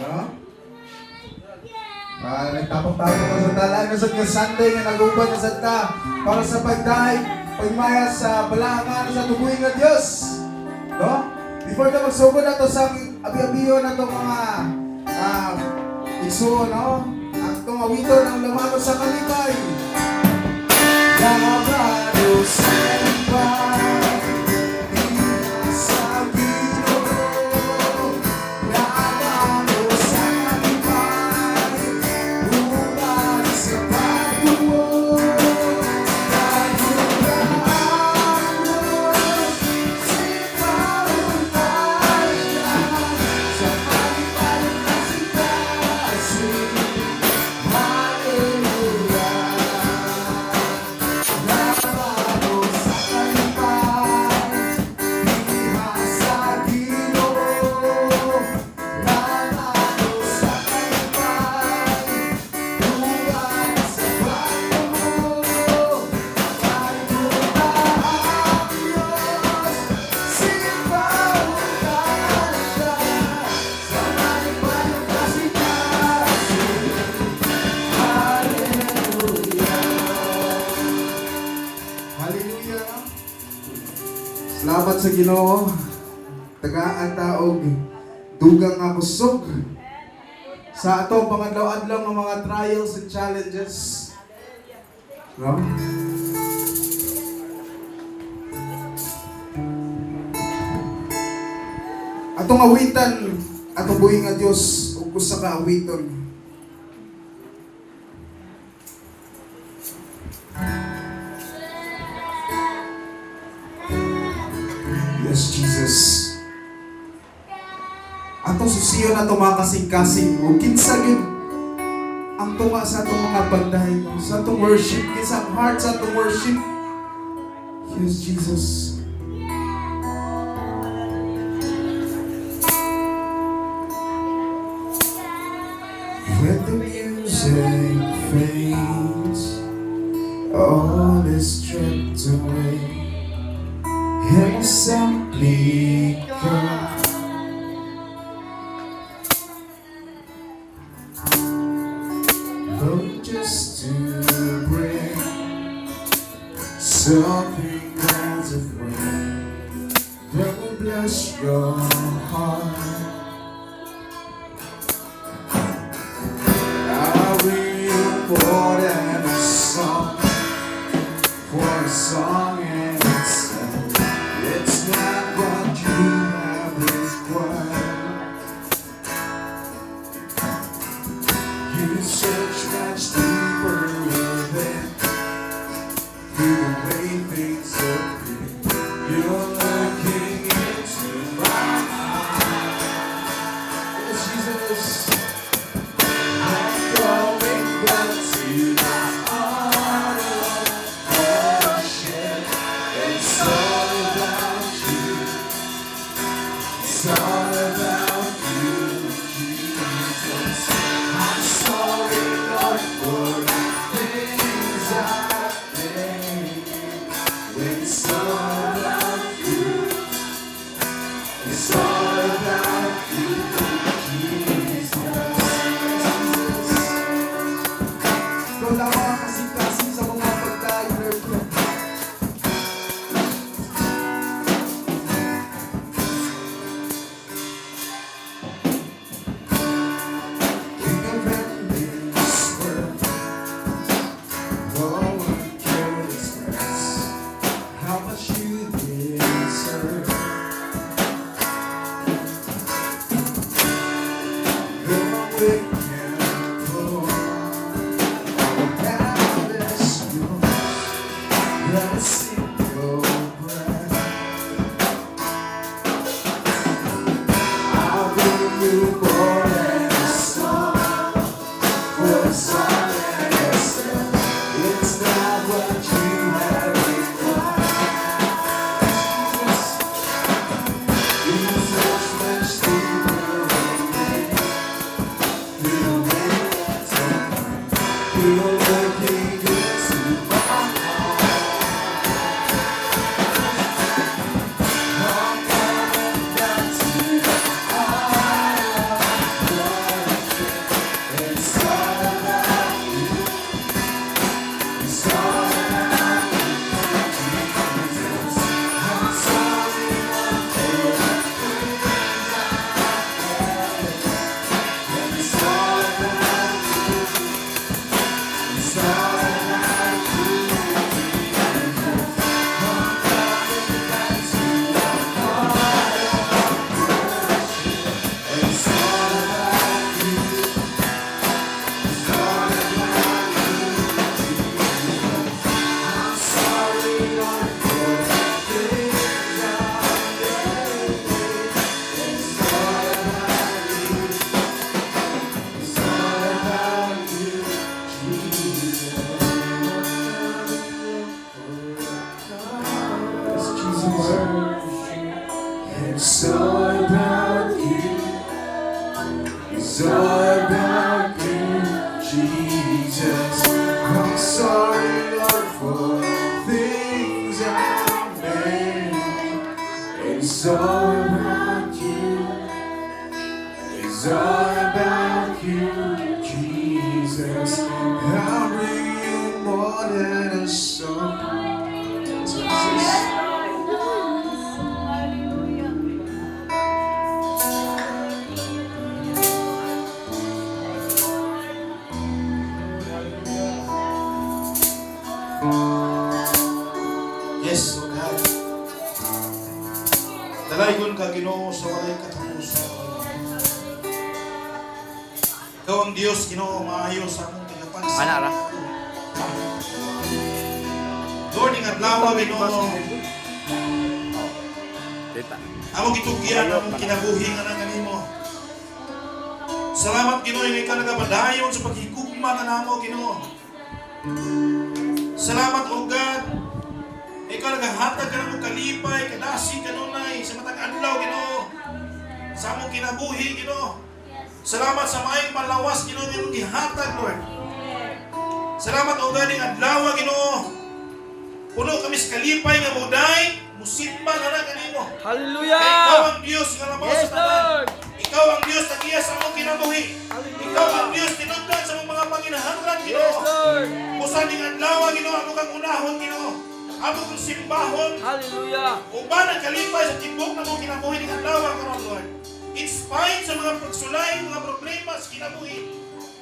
No? Nagtapang-tapang ko sa talaan na sa Sunday nga nag-uban na sa ta para sa pagdaig, pagmaya sa balangan sa tubuhin ng Diyos. No? Before na magsugod na to sa abi-abiyo na to mga igsuon, no? Ang itong awito ng lamano sa kalipay. Lamano sa kalipay. Salamat sa Ginoo. Tagaan taog dugang nga kusog sa atong pangadlaw-adlaw ng mga trials and challenges. No? Atong awitan, atong buhing nga Diyos ug usa ka awiton. Yes, Jesus. Atong susiyon na mga kasing-kasing o kinsa gyud ang tunga sa atong mga pagdahay, sa atong worship, kinsa ang heart sa atong worship. Yes, Jesus. When the music fades, all is stripped away. And simply come. Lord, just to bring something that's of rain that will bless your heart. I will more than a song, for a song and itself. It's not what you have required. You search much deeper within. You weigh things up. You're looking into my eyes. Yes, Jesus. I'm going back to the heart of worship. It's all about you. It's all about you, Jesus. I'm sorry, Lord, for the things I've made. It's all about you. It's all about you, Jesus. It's all about you, Jesus. I'm sorry, Lord, for things I've made. It's all about you. It's all about you, Jesus. I'll bring you more than a song. Jesus. Yes, O God. Dalaygon ka, Ginoo, sa walay katapusan. Ikaw ang Diyos, Ginoo, maayos sa among tagapagsa. Ana ra. Lord, ing adlaw, Ginoo, Dita. among gitugyan, among kinabuhi nga na kanimo. Salamat, Ginoo, nga ikaw nagapadayon sa paghigugma ka namo, Ginoo. Salamat, O God. Ikaw naghahatag ka ng mong kalipay, kadasi, kanunay, sa matag adlaw, Ginoo. Sa among kinabuhi, Ginoo. Salamat sa maayong malawas, Ginoo, nga imong gihatag, Lord. Salamat, O God, ng adlaw, Ginoo. Puno kami sa kalipay nga muday, musimba na na kanimo. Hallelujah! Kaya ikaw ang Diyos nga labaw Yes, sa tanan. Lord! Ikaw ang Diyos na iya sa among kinabuhi. Ikaw ang Diyos tinutlan sa among mga panginahanglan, Ginoo. Yes, Lord! Busa ning adlaw, Ginoo, amo kang unahon, Ginoo. Amo kang simbahon. Hallelujah! Uban ang kalipay sa tibok na mong kinabuhi ning adlaw, karon, Lord. In spite sa mga pagsulay, mga problema sa kinabuhi,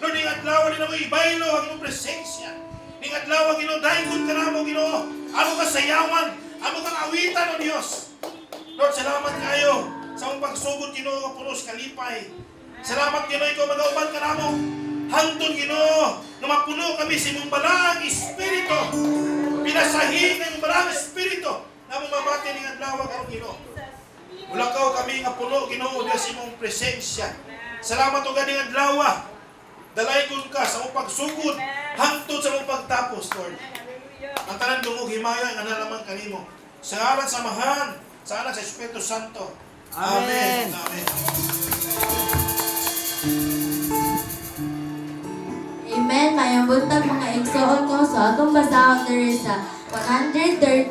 Lord, ning adlaw din mo ibaylo ang imong presensya. Ning adlaw, Ginoo, dayon ka namo, Ginoo. Amo ka sayawan, amo kang awitan, O Dios. Lord, salamat kayo sa mong pagsugod, Ginoo, nga puno sa kalipay. Salamat, Ginoo, ikaw magauban ka namo. Hangtod, Ginoo, na mapuno kami sa imong balang espiritu. Pinasahin ng balang espiritu na mong mabati ning adlaw karon, Ginoo. Mulakaw kami nga puno, Ginoo, sa imong presensya. Salamat, O ganing adlaw. Dalaygon ka sa mong pagsugod hangtod sa mong pagtapos, Lord. Ang tanan dungog himaya nga nalaman kanimo. Sa ngalan sa Amahan, sa anak sa Espiritu Santo. Amen. Amen. Amen. Mayang buntag mga igsoon ko. So atong basahon diri sa 113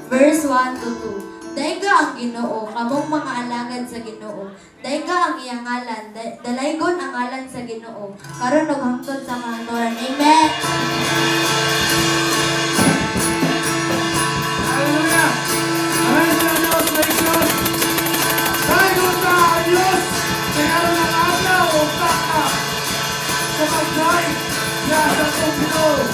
verse 1 to 2. Daiga ang Ginoo, kamong mga alagad sa Ginoo. Daiga ang iyang ngalan, dalaygon ang ngalan sa Ginoo. Karon ug hangtod sa kahaturan. Amen. Hallelujah! Amen sa Diyos, praise God! Dayon ka, Diyos! Kaya ng araw, o taka! Sa pagkay, niya sa Panginoon!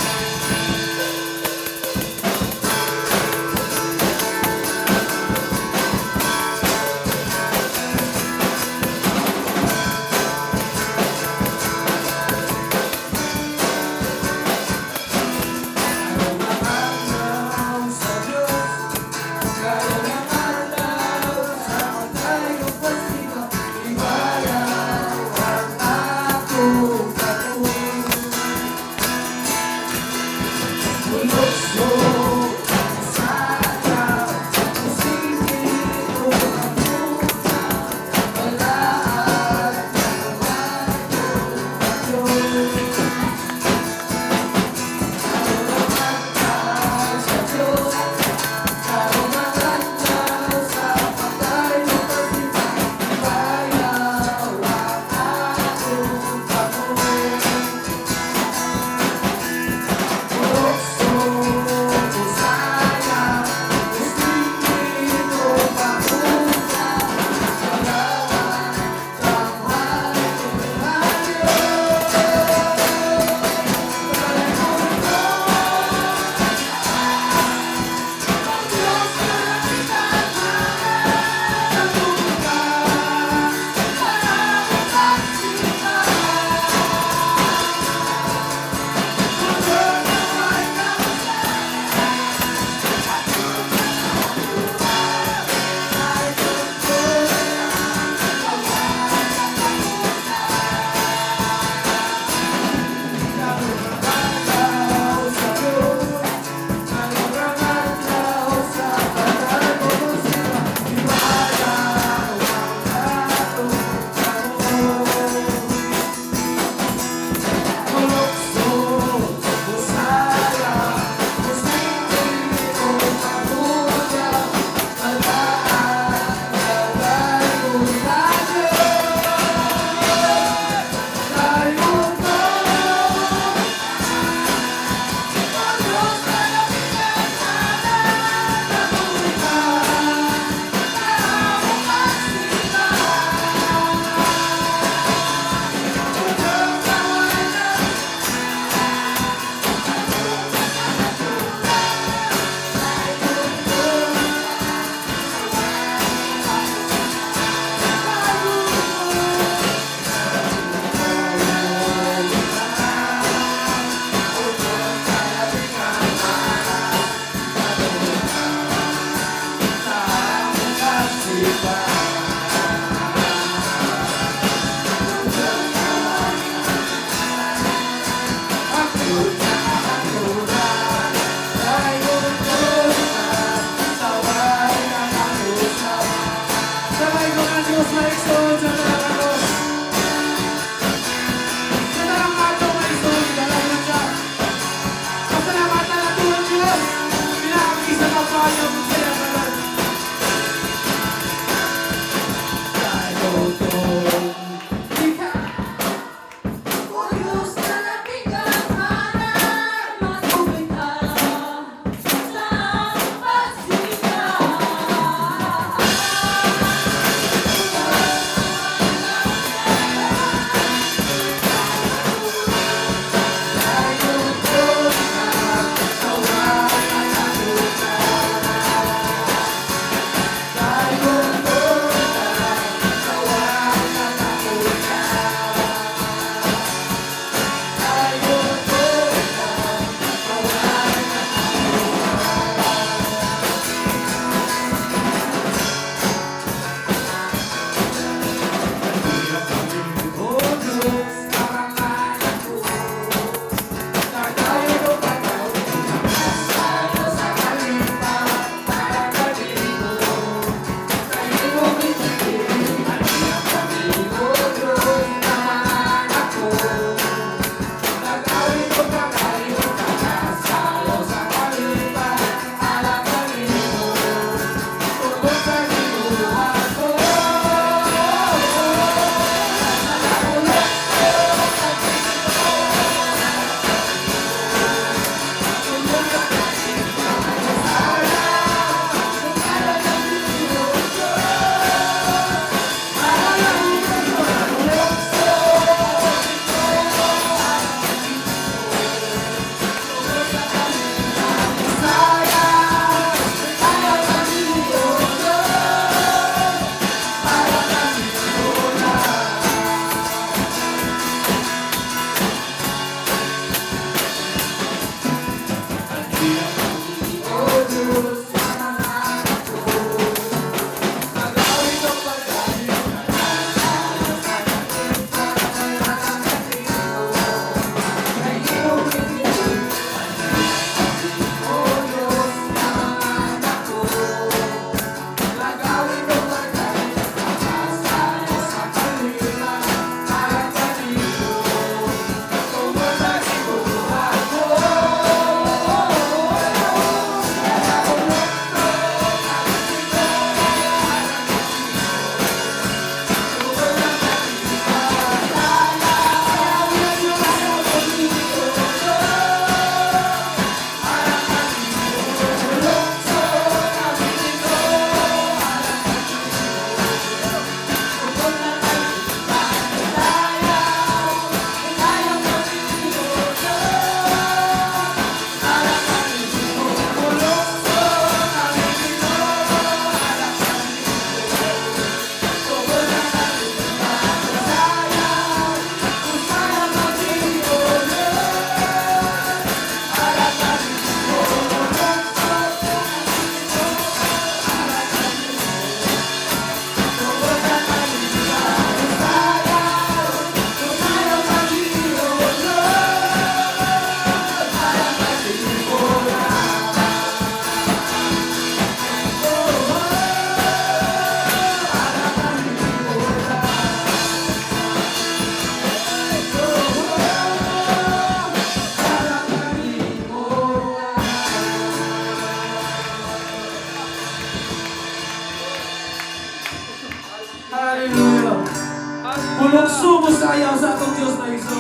Magsubos tayo sa atong Diyos na iso.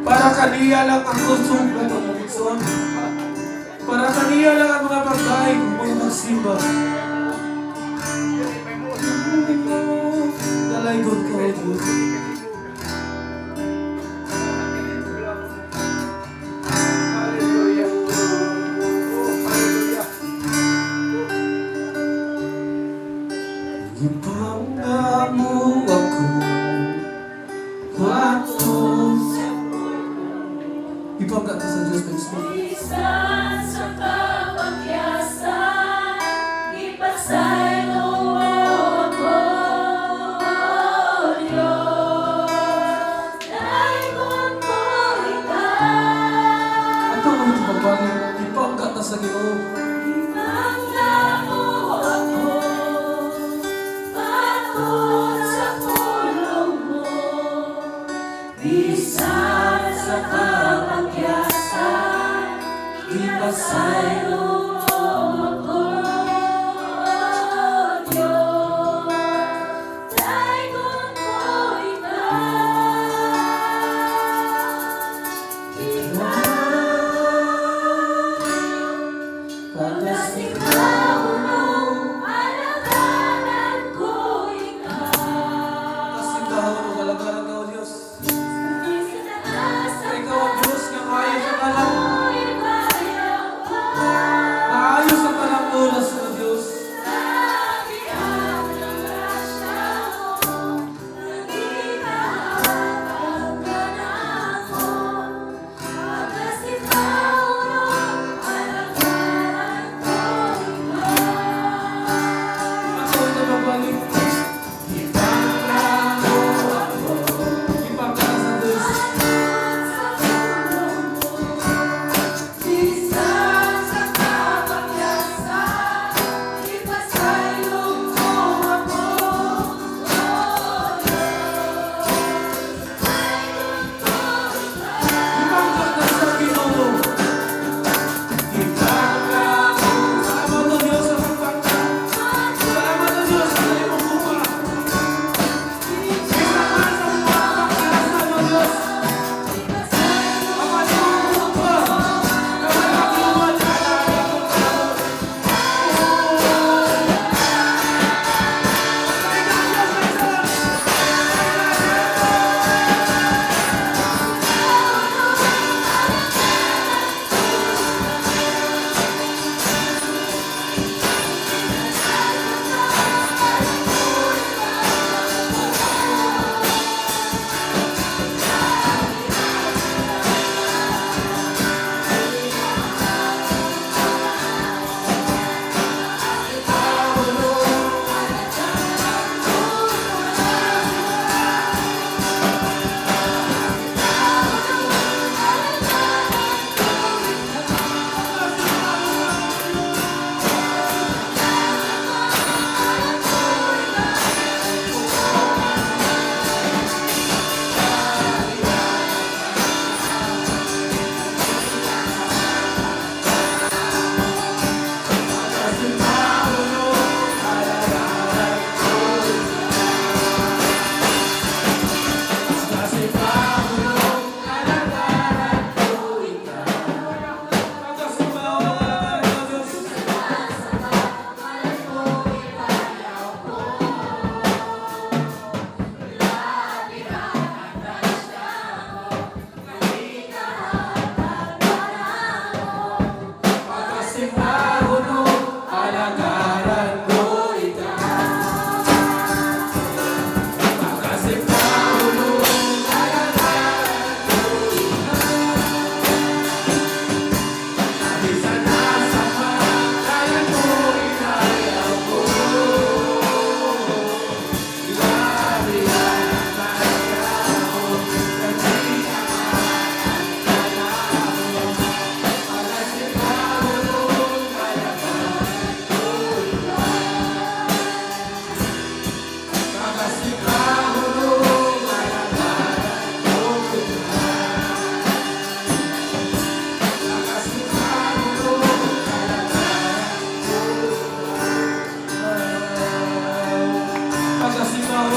Para kaniya lang ang kusog na pamukson. Para kaniya lang ang mga pagkain kung may magsimba. Dalaygon ka, O Diyos. Ipangga mo ako, ipangga ka sa Diyos na iso. Isan sa kapagyasan, ipasaylo mo ako, Diyos. Dahigon ko ikaw, Ato ang ipabalik, ipangga ka sa Ginoo. ipangga mo ako, patod sa pulong mo. Bisan sa kapagyasan,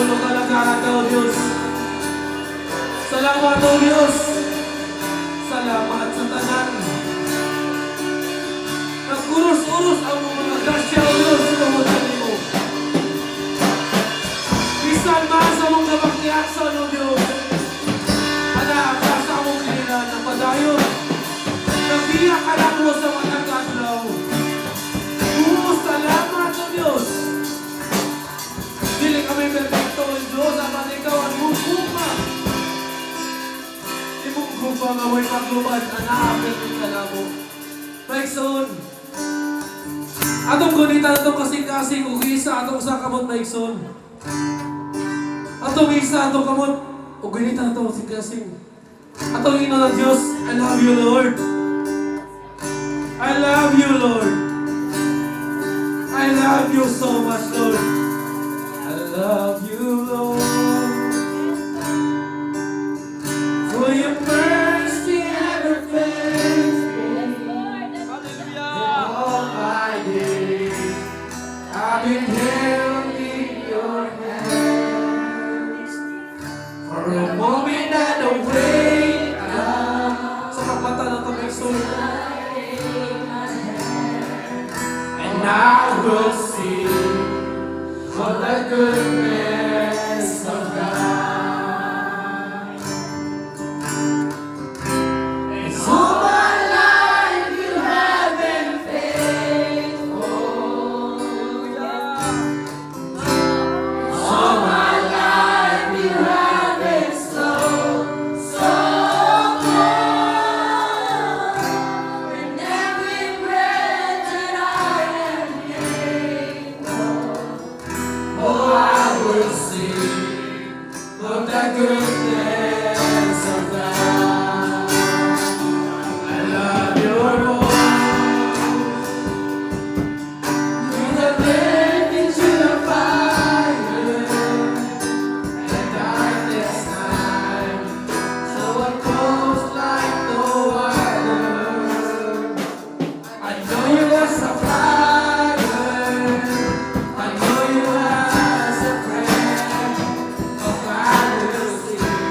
ulo kalagaran o Diyos. Salamat o Diyos. Salamat sa tanan. Nagurus-urus ang mga grasya o Diyos sa kamutan mo. Bisan man sa mong nabakyasan o Diyos. Anaaka sa mong kinilan ng padayon. Nabiyak ka lang mo sa mga kadlaw. Salamat o Diyos. Dili kami perfecto o Diyos. Apat ikaw ang mungkupa. Imungkupa nga may paglubad. Anaapin ng kalamo. Maikson. Atong gunitan atong kasing-kasing. Ug isa atong sa kamot maikson. Atong isa atong kamot. Ug gunitan atong kasing-kasing. Atong ino ng Diyos. I love you, Lord. I love you, Lord. I love you so much, Lord. I love you, Lord. For your mercy never fails me. All my days, I've been held in your hands. For a moment and a way sa kapatan ng kamay and I will sing for the goodness of God. And all my life you have been faithful. All my life you have been so good. And every breath that I am able, oh, I will sing of the goodness of God. I love your voice. You have led me to the fire and darkness night, so I close like no other. I know you as a father, I know you as a friend, oh, I will sing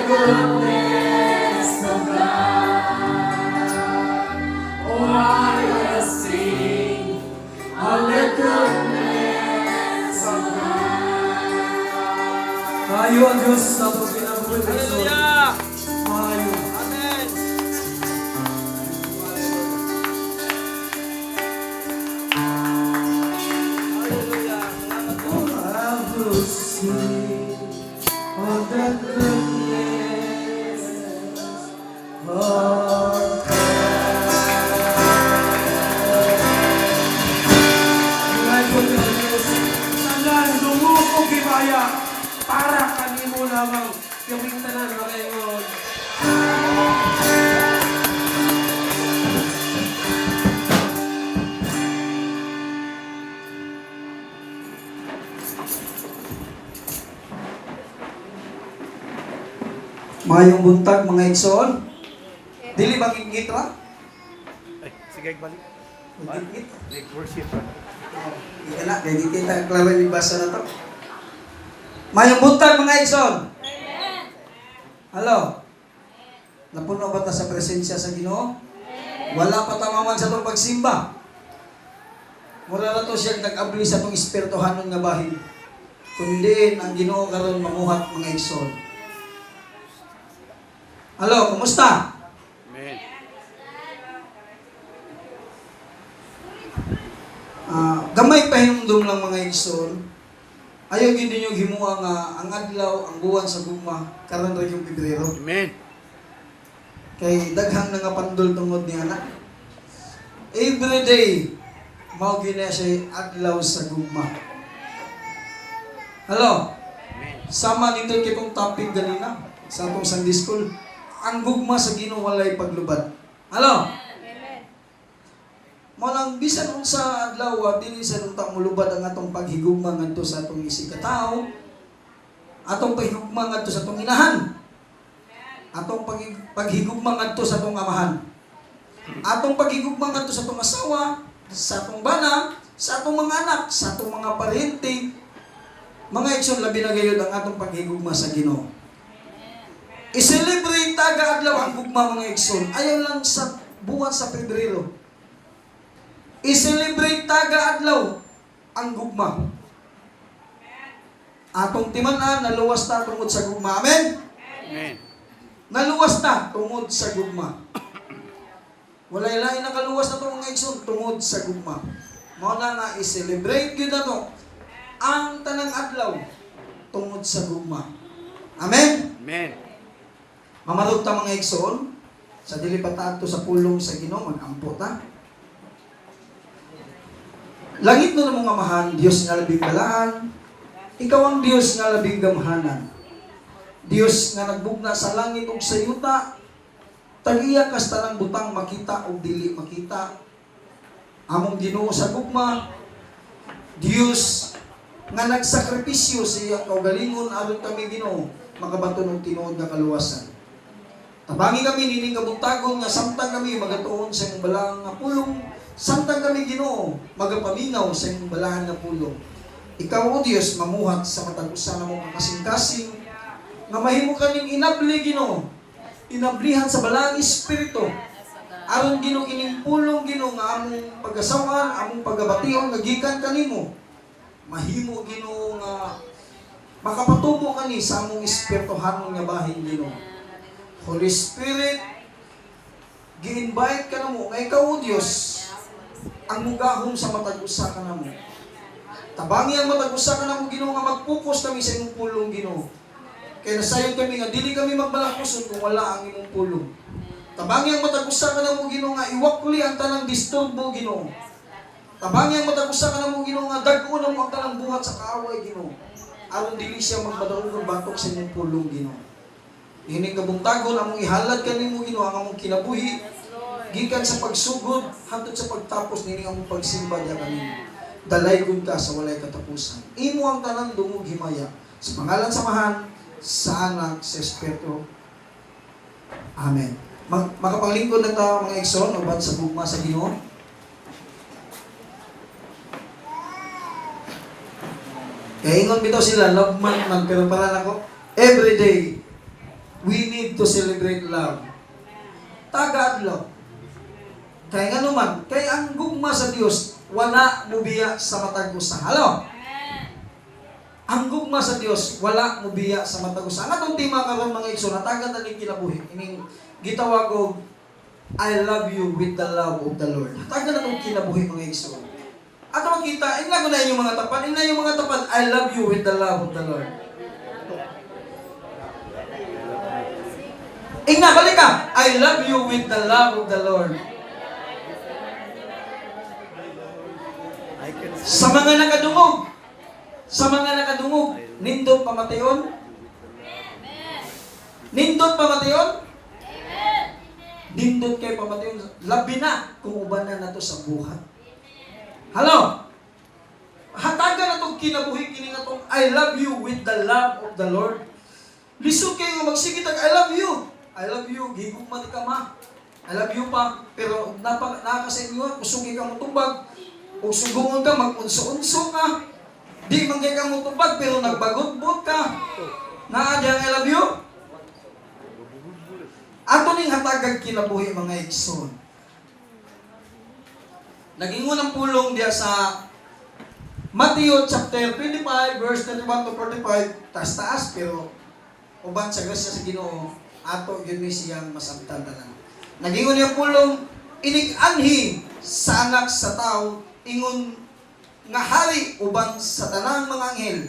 goodness of God. Oh, I will sing of the goodness of God. Maayo ang Diyos sa itong kinabuhi ng Igsoon. Maayo. I will sing of the goodness of God. Ngayon ng Diyos, tanan lumuko gibaya para kanimo lamang yung tanan ngayon. Mayong buntag mga igsoon. Dili ba gigit ra? Sige, balik. Gigit. Worship. Ika na, kaya di kita klaro yung basa na to. Mayong buntag mga igsoon. Hello. Napuno ba ta sa presensya sa Ginoo? Wala pa tamaman sa itong pagsimba. Mura na to siya nag-abli sa itong espirituhanon nga bahin. Kundi ang Ginoo karon mamuhat mga igsoon. Hello, kumusta? Amen. Gamay pa hinumdum lang mga igsoon. Ayaw gid ninyo himuha nga ang adlaw, ang buwan sa gugma karon ra yung Pebrero. Amen. Kay daghang nga pandol tungod ni anak. Every day mao gina siya adlaw sa gugma. Hello. Sama nito kay kong topic ganina sa atong Sunday school. Ang gugma sa Ginoo walay paglubad. Hello. Mo nang bisan unsa adlaw dili sa unta mulubad ang atong paghigugma ngadto sa atong isig ka tawo. Atong paghigugma ngadto sa atong inahan. Atong paghigugma ngadto sa atong amahan. Atong paghigugma ngadto sa atong asawa, sa atong bana, sa atong mga anak, sa atong mga paryente. Mga igsoon labi na gayud ang atong paghigugma sa Ginoo. I-celebrate taga adlaw ang gugma mga igsoon. Ayaw lang sa buwan sa Pebrero. I-celebrate taga adlaw ang gugma. Atong timan-an naluwas ta tungod sa gugma. Amen. Amen. Naluwas ta tungod sa gugma. Walay lain nakaluwas na to mga igsoon tungod sa gugma. Mao na nga i-celebrate gyud nato ang tanang adlaw tungod sa gugma. Amen. Amen. Mamarot ta mga igsoon sa dili pa ta adto sa pulong sa Ginoo mag-ampo ta. Langit no namong amahan, Dios nga labing balahan. Ikaw ang Dios nga labing gamhanan. Dios nga nagbugna sa langit ug sa yuta. Tag-iya kas tanang butang makita o dili makita. Among Ginoo sa gugma. Dios nga nagsakripisyo sa iyang kaugalingon aron kami Ginoo makabaton og tinuod nga kaluwasan. Tabangi kami nining kabuntagon nga samtang kami magatuon sa imong balaang nga pulong, samtang kami Ginoo magapaminaw sa imong balahan nga pulong. Ikaw o Dios mamuhat sa matag usa namong kasing-kasing nga mahimo kaning inabli Ginoo. Inablihan sa balaang espiritu. Aron Ginoo kining pulong Ginoo nga among pagasawan, among pagabation nga gikan kanimo. Mahimo Ginoo nga makapatubo kani sa among espirituhanon nga bahin Ginoo. Holy Spirit, gi-invite ka namo nga ikaw o Dios ang mugahom sa matag usa ka namo. Tabangi ang matag usa ka namo Ginoo nga mag-focus kami sa imong pulong Ginoo. Kaya nasayon kami nga dili kami magbalakuson kung wala ang imong pulong. Tabangi ang matag usa ka namo Ginoo nga iwakli ang tanang disturbo Ginoo. Tabangi ang matag usa ka namo Ginoo nga dag-o namo ang tanang buhat sa kaaway Ginoo. Aron dili siya magbadaog batok sa imong pulong Ginoo. Hining kabuntagon among ihalad kanimo Ginoo ang among kinabuhi gikan sa pagsugod hangtod sa pagtapos nining among pagsimba diha kanimo. Dalaygon ka sa walay katapusan. Imo ang tanan dungog himaya sa pangalan samahan sa Anak sa Espiritu. Amen. Makapaglingkod na ta mga igsoon ubad sa gugma sa Ginoo. Kaya ingon bitaw sila love man pero para nako every day we need to celebrate love. Taga-adlaw. Kaya nga naman, kaya ang gugma sa Dios wala mo biya sa matag usa. Halo? Ang gugma sa Dios wala mo biya sa matag usa. Ang atong tema karon mga igsoon, natagan na ning kinabuhi. Ining gitawag og I love you with the love of the Lord. Natagan na tong kinabuhi mga igsoon. Ato makita, ina ko na yung mga tapat, ina yung mga tapat, I love you with the love of the Lord. Ina, balik ka, I love you with the love of the Lord. Sa mga nakadungog, nindot pamatayon? Nindot pamatayon? Nindot kay pamatayon, labi na kung uban na nato sa buhat. Halo? Hatagan na itong kinabuhi, kini nga itong I love you with the love of the Lord. Lisod kayo nga magsigit I love you. I love you, higog man ka ma. I love you pa. Pero nakakasa inyo, kusugi ka mo tumbag. O sugungon ka, mag-unso-unso ka. Di manggay ka mo tumbag, pero nagbagot-bot ka. Naadya I love you? Ato ning hatagag kinabuhi mga igsoon. Nagingon ang pulong diya sa Matthew chapter 25 verse 31 to 45. Taas-taas pero uban sa grasya sa Ginoo ato yun ni siyang masabtan tanan. Nagingon niya pulong inig-anhi sa anak sa tao ingon nga hari uban sa tanang mga anghel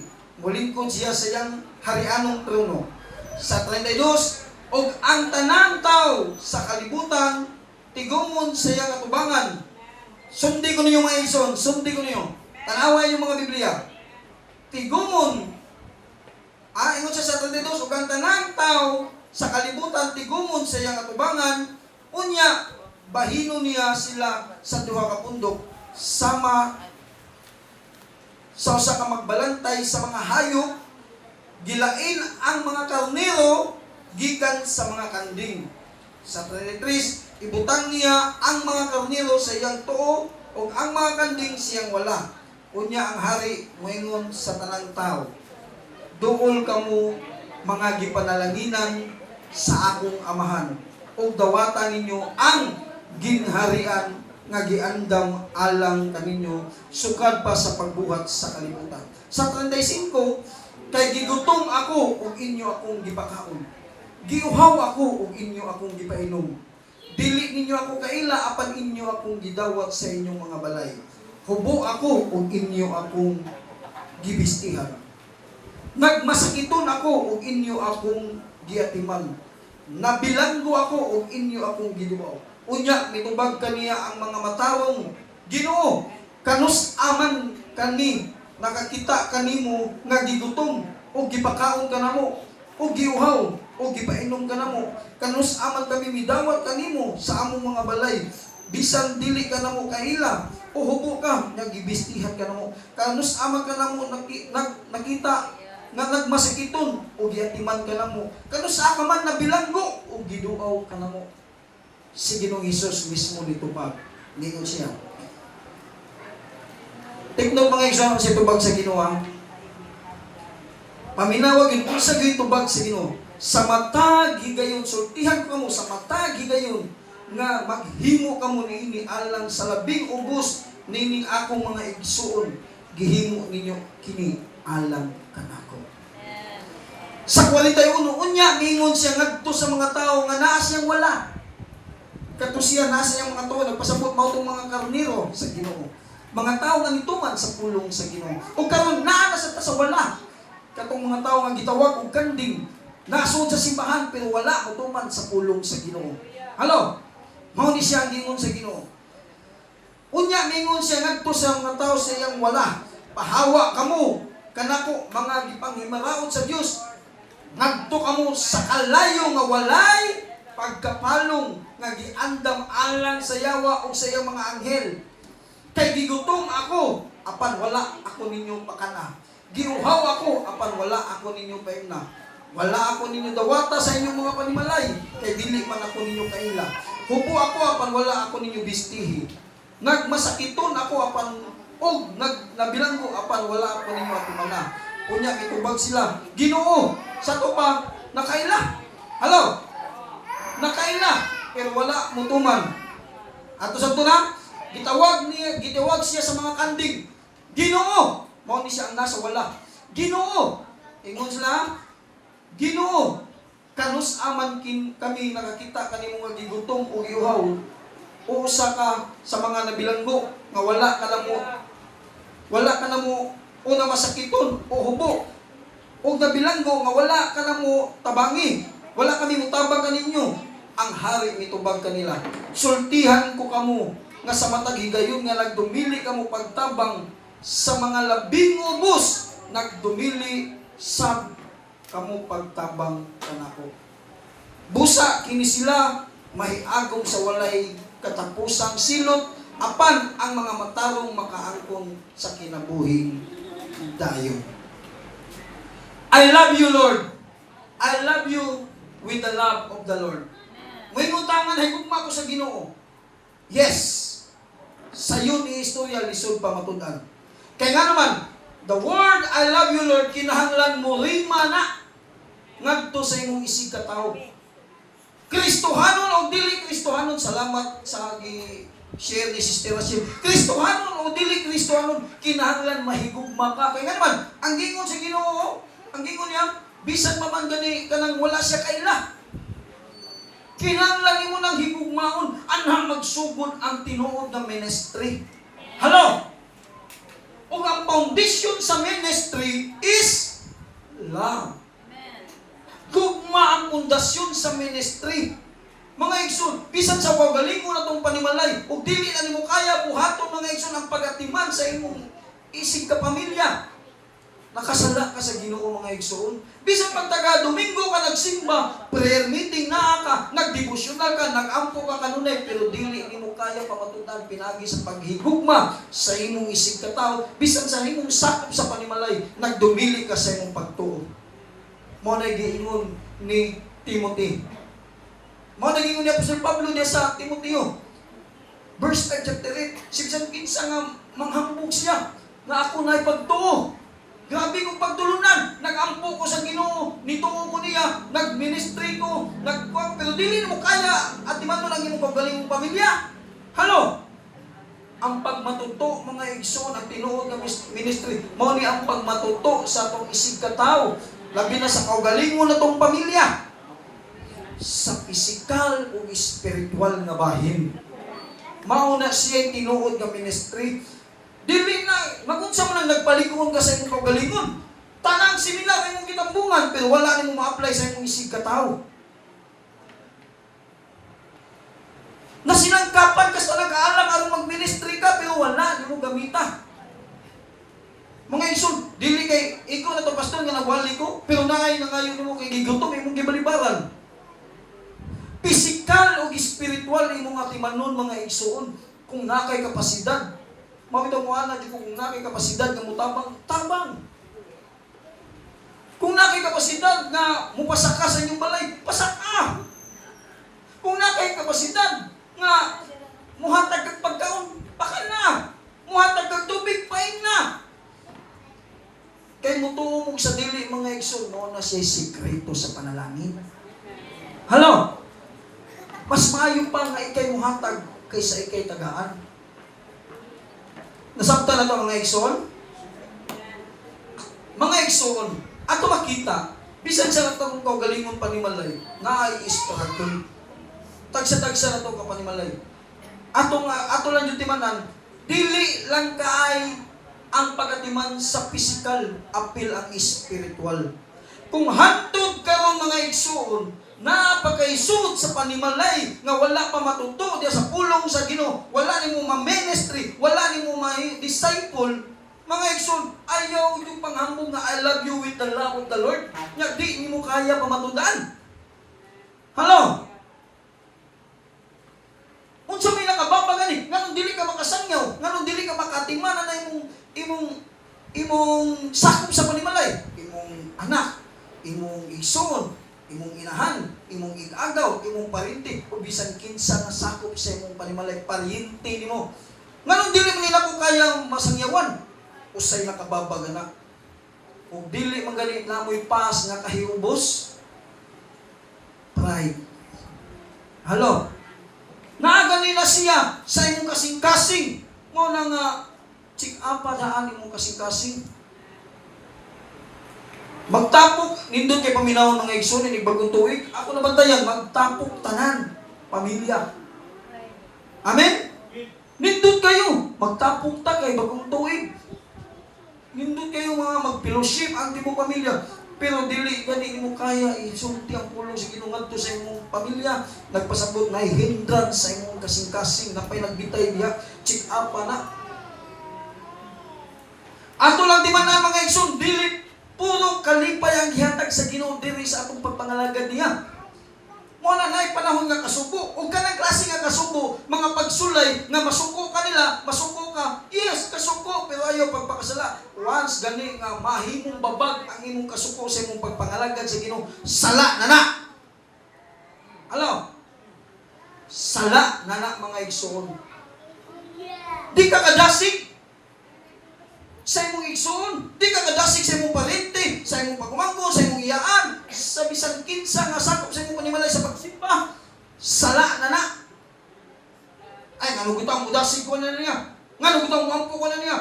mulingkod siya sa iyang harianong trono. Sa 32 og ang tanang tao sa kalibutan tigumon sa iyang atubangan. Sundi ko ninyo mga igsoon, sundi ko ninyo. Tanaway yung mga Biblia. Tigumon. Ingon siya sa 32, ug ang tanang tao sa kalibutan tigumon sa iyang atubangan, unya bahino niya sila sa duha ka pundok sama sa usa ka magbalantay sa mga hayop, gilain ang mga karnero gikan sa mga kanding. Sa 33, ibutang niya ang mga karnero sa iyang tuo ug ang mga kanding siyang wala. Unya ang hari moingon sa tanang tao, duol kamo mga gipanalanginan sa akong amahan ug dawatan ninyo ang ginharian nga giandam alang kaninyo sukad pa sa pagbuhat sa kalibutan. Sa 35, kay gigutom ako ug inyo akong gipakaon. Giuhaw ako ug inyo akong gipainom. Dili ninyo ako kaila apan inyo akong gidawat sa inyong mga balay. Hubo ako ug inyo akong gibistihan. Nagmasakiton ako ug inyo akong giatiman. Nabilanggo ako ug inyo akong giduaw. Unya mitubag kaniya ang mga matawong Ginoo, kanus aman kani nakakita kanimo nga gigutom ug gipakaon kanamo ug giuhaw ug gipainom kanamo. Kanus aman kami midawat kanimo sa among mga balay. Bisan dili kanamo kaila o hubo ka nga gibistihan kanamo. Kanus aman kanamo nakita nga nagmasakiton o giatiman kanamo. Kanus ka man nabilanggo o giduaw kanamo. Si Ginoong Hesus mismo nitubag. Ningon siya. Tignan mga igsoon si tubag sa Ginoo. Paminawag yun, kung sa tubag sa Ginoo. Sa matag higayon, sultihan ko mo sa matag higayon nga maghimo ka mo niini alang sa labing ubos nining akong mga igsoon. Gihimo ninyo kini alang kanako. Sa 41, unya, mingon siya ngadto sa mga tao nga naa siyang wala. Kato siya, nasa niyang mga tao, nagpasabot mo itong mga karnero sa Ginoo. Mga tao nga nituman sa pulong sa Ginoo. O karon naa na sa wala. Katong mga tao nga gitawag og kanding, nasud sa simbahan pero wala motuman sa pulong sa Ginoo. Halo? Mao ni siya ang gingon sa Ginoo. Unya mingon siya ngadto sa mga tao sa iyang wala. Pahawa kamo kanako mga gipanghimaraot sa Dios. Ngadto kamo sa kalayo nga walay pagkapalong nga giandam alang sa yawa o sa iyang mga anghel. Kay gigutom ako, apan wala ako ninyo pakana. Giuhaw ako, apan wala ako ninyo paimna. Wala ako ninyo dawata sa inyong mga panimalay, kay dili man ako ninyo kaila. Hubo ako, apan wala ako ninyo bistihi. Nagmasakiton ako, apan nabilanggo, apan wala ako ninyo atimana. Unya, itubag sila, Ginoo, sa to pa, nakaila. Hello? Nakain na, pero wala mutuman. At usab to na, gitawag siya sa mga kanding. Ginoo, mao ni siya ang nasa wala. Ginoo, ingon sila, Ginoo, kanus aman kami nakakita kanimo nga gigutom o giuhaw. O usa ka sa mga nabilanggo nga wala ka na mo una masakiton o hubo. O nabilanggo nga wala ka na mo tabangi. Wala kami mutabang kaninyo. Ang hari mitubag kanila. Sultihan ko kamo nga sa matag higayon nga nagdumili kamo pagtabang sa mga labing ubos nagdumili sab kamo pagtabang kanako. Busa kini sila mahiagom sa walay katapusang silot apan ang mga matarong makaangkon sa kinabuhing dayon. I love you, Lord. I love you with the love of the Lord. May ngutangan higugma ko sa Ginoo. Yes. Sayon ni istorya lisod pa matud-an. Kaya nga naman, the word I love you, Lord, kinahanglan mo rima na ngadto sa imong isig ka tawo. Kristohanon o dili Kristohanon, salamat sa share ni Sister Rachel. Kristohanon o dili Kristohanon, kinahanglan mahigugma ka. Kaya nga naman, ang gingon sa Ginoo, ang gingon niya, bisan pa man gani kanang wala siya kaila. Kinahanglan mo ng higugmaon anhang magsugod ang tinuod ng ministry. Hello? O ang foundation sa ministry is love. Gugma ang pundasyon sa ministry. Mga igsoon, bisan sa wagalingon na itong panimalay, o dili na nimo kaya buhaton mga igsoon ang pagatiman sa imong isig ka pamilya. Nakasala ka sa Ginoo mga igsoon. Bisan pag taga Domingo ka nagsimba, prayer meeting na ka, nagdevotional ka, nagampo ka kanunay, pero dili nimo kaya pamatudan pinagi sa paghigugma sa imong isig ka tao. Bisan sa imong sakop sa panimalay, nagdumili ka sa imong pagtuo. Mo na giingon ni Timothy. Mo na giingon ni Apostol Pablo niya sa Timoteo. Verse 5 chapter 8, sibisan kinsa nga manghambog siya nga ako na pagtuo. Grabe kong pagtulunan, nag-ampo ko sa Ginoo, nituo ko niya, nag-ministry ko, pero dili mo kaya at iman mo lang yung paggaling mong pamilya. Hello? Ang pagmatuto, mga igsoon, ang tinuod ng ministry, mao ni ang pagmatuto sa atong isig ka tao, labi na sa kaugalingon na tong pamilya, sa pisikal o spiritual na bahin. Mao na siya tinuod ng ministry. Dili na, magunsa mo nang nagpalikuon ka sa imong kaugalingon. Tanang similar imong gitambungan, pero wala nimo ma-apply sa imong isig ka tao. Nasinangkapan ka sa nag-aalam aron mag-ministry ka, pero wala nimo gamita. Mga igsoon, dili kay ikaw na to pastor nga nagwali ko, pero naay na ngayon nimo kay gigutom imong gibalibaran. Pisikal o spiritual imong atimanon mga igsoon kung nakay kapasidad. Mawito mo ana di kung nakay kapasidad nga mutabang tabang. Kung nakay kapasidad nga mupasaka sa inyong balay, pasaka. Kung nakay kapasidad nga muhatag kag pagkaon, baka na. Muhatag kag tubig, pain na. Kay mutuo mo sa dili mga igsoon, no na siya sikreto sa panalangin. Hello? Mas maayo pa nga ikay muhatag kaysa ikay tagaan. Nasabta na ito mga igsoon? Mga igsoon, ato makita, bisan sa natong kaugalingon panimalay, na ay istruggle. Tagsa-tagsa na ito ka panimalay. Ato lang yung timanan, dili lang kaay ang pagatiman sa physical, apil ang spiritual. Kung hantod karon mga igsoon, napakaisud sa panimalay nga wala pa matuto diya sa pulong sa Ginoo, wala nimo ma-ministry, wala nimo ma-disciple, mga igsoon, ayaw yung panghambog nga I love you with the love of the Lord, nga di nimo kaya pamatundaan. Hello? Unsa may nakababa gani? Nganong dili ka makasangyaw? Nganong dili ka makatimanan na imong sakop sa panimalay? Imong anak, imong igsoon, imong inahan, imong igagaw, imong parinti, o bisan kinsa nga sakop sa imong panimalay, parinti nimo. Nganong dili man nila ko kaya masangyawan? Usay nakababag na. O dili man gani namoy pas nga kahiubos. nagbitay. Halo. Naaga nila siya sa imong kasing-kasing. Mo na nga check up daan imong kasing-kasing. Magtapok nindot kay paminawon mga igsoon ni bagong tuig. Ako na bantayan magtapok tanan pamilya. Amen. Nindot kayo magtapok ta kay bagong tuig. Nindot kayo mga mag-fellowship ang timong pamilya. Pero dili gani mo kaya isulti ang pulong sa Ginoo ngadto sa imong pamilya. Nagpasabot na hindran sa imong kasing-kasing na pay nagbitay diha. Check up na. Ato lang di man na mga igsoon dili puro kalipay ang gihatag sa Ginoo diri sa atong pagpangalagad niya. Mo na nay panahon nga kasubo o kanang klase nga kasubo, mga pagsulay nga masuko ka nila, masuko ka. Yes, kasuko pero ayaw pagpakasala. Once gani nga mahimong babag ang imong kasuko sa imong pagpangalagad sa Ginoo, sala na na. Hello? Sala na na mga igsoon. Di ka kadasig sa imong igsoon, di ka kadasig sa imong parente, sa imong pagkumangko, sa imong iyaan, sa bisan kinsa nga sakop sa imong panimalay sa pagsimba. Sala na na. Ay, ngano kita ang mudasig ko na niya. Ngano kita ang mampo ko na niya.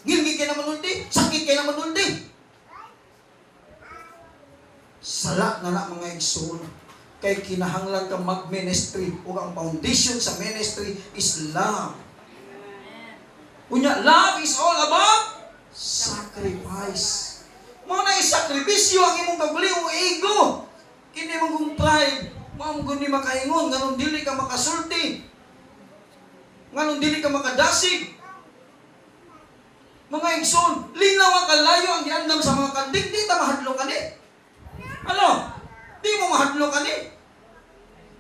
Ngilgi kay naman ulti, sakit kay naman ulti. Sala na na mga igsoon. Kay kinahanglan ka mag-ministry o ang foundation sa ministry is love. Unya, love is all about sacrifice. Mo na isakripisyo ang imong kaguli o ego. Kini mong pride, mo mong ni makaingon nganong dili ka makasulti. Nganong dili ka makadasig. Mga igsoon, linaw ang kalayo ang giandam sa mga kandig, di ta mahadlo kani. Ano? Di mo mahadlo kani.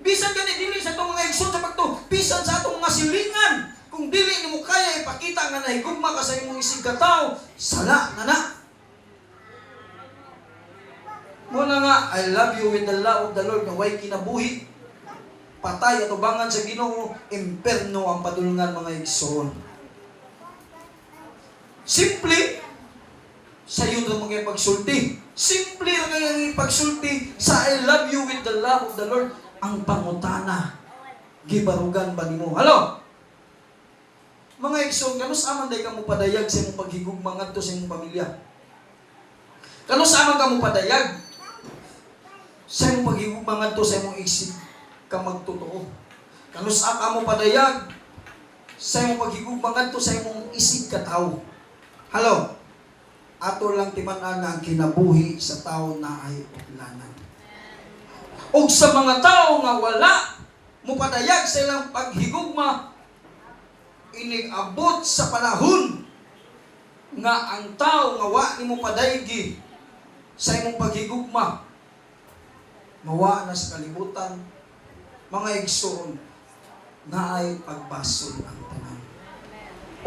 Bisan gani dili sa itong mga igsoon sa pagto, bisan sa atong mga silingan. Kung dili nimo kaya ipakita nga nahigugma ka sa imong isig katawo, sala na na. Muna nga, I love you with the love of the Lord na way kinabuhi. Patay at ubangan sa Ginoo, imperno ang padulungan mga igsoon. Simple, sa iyo na mga pagsulti. Simple na kayang pagsulti sa I love you with the love of the Lord. Ang pangutana, gibarugan ba nimo? Halo? Mga igsoon, kanus aman day ka mo padayag sa imong paghigugma ngadto sa imong pamilya. Kanus aman ka mo padayag sa imong paghigugma ngadto sa imong isip ka magtotoo. Kanus ka mo padayag sa imong paghigugma ngadto sa imong isip ka tawo. Halo. Ato lang timan-an nga ang kinabuhi sa tawo na ay utlanan. Og sa mga tawo nga wala mo padayag sa ilang paghigugma, inig-abot sa panahon nga ang tao nga wa nimo padaygi sa imong paghigugma, mawa na sa kalibutan, mga igsoon, na ay pagbasol ang tanan.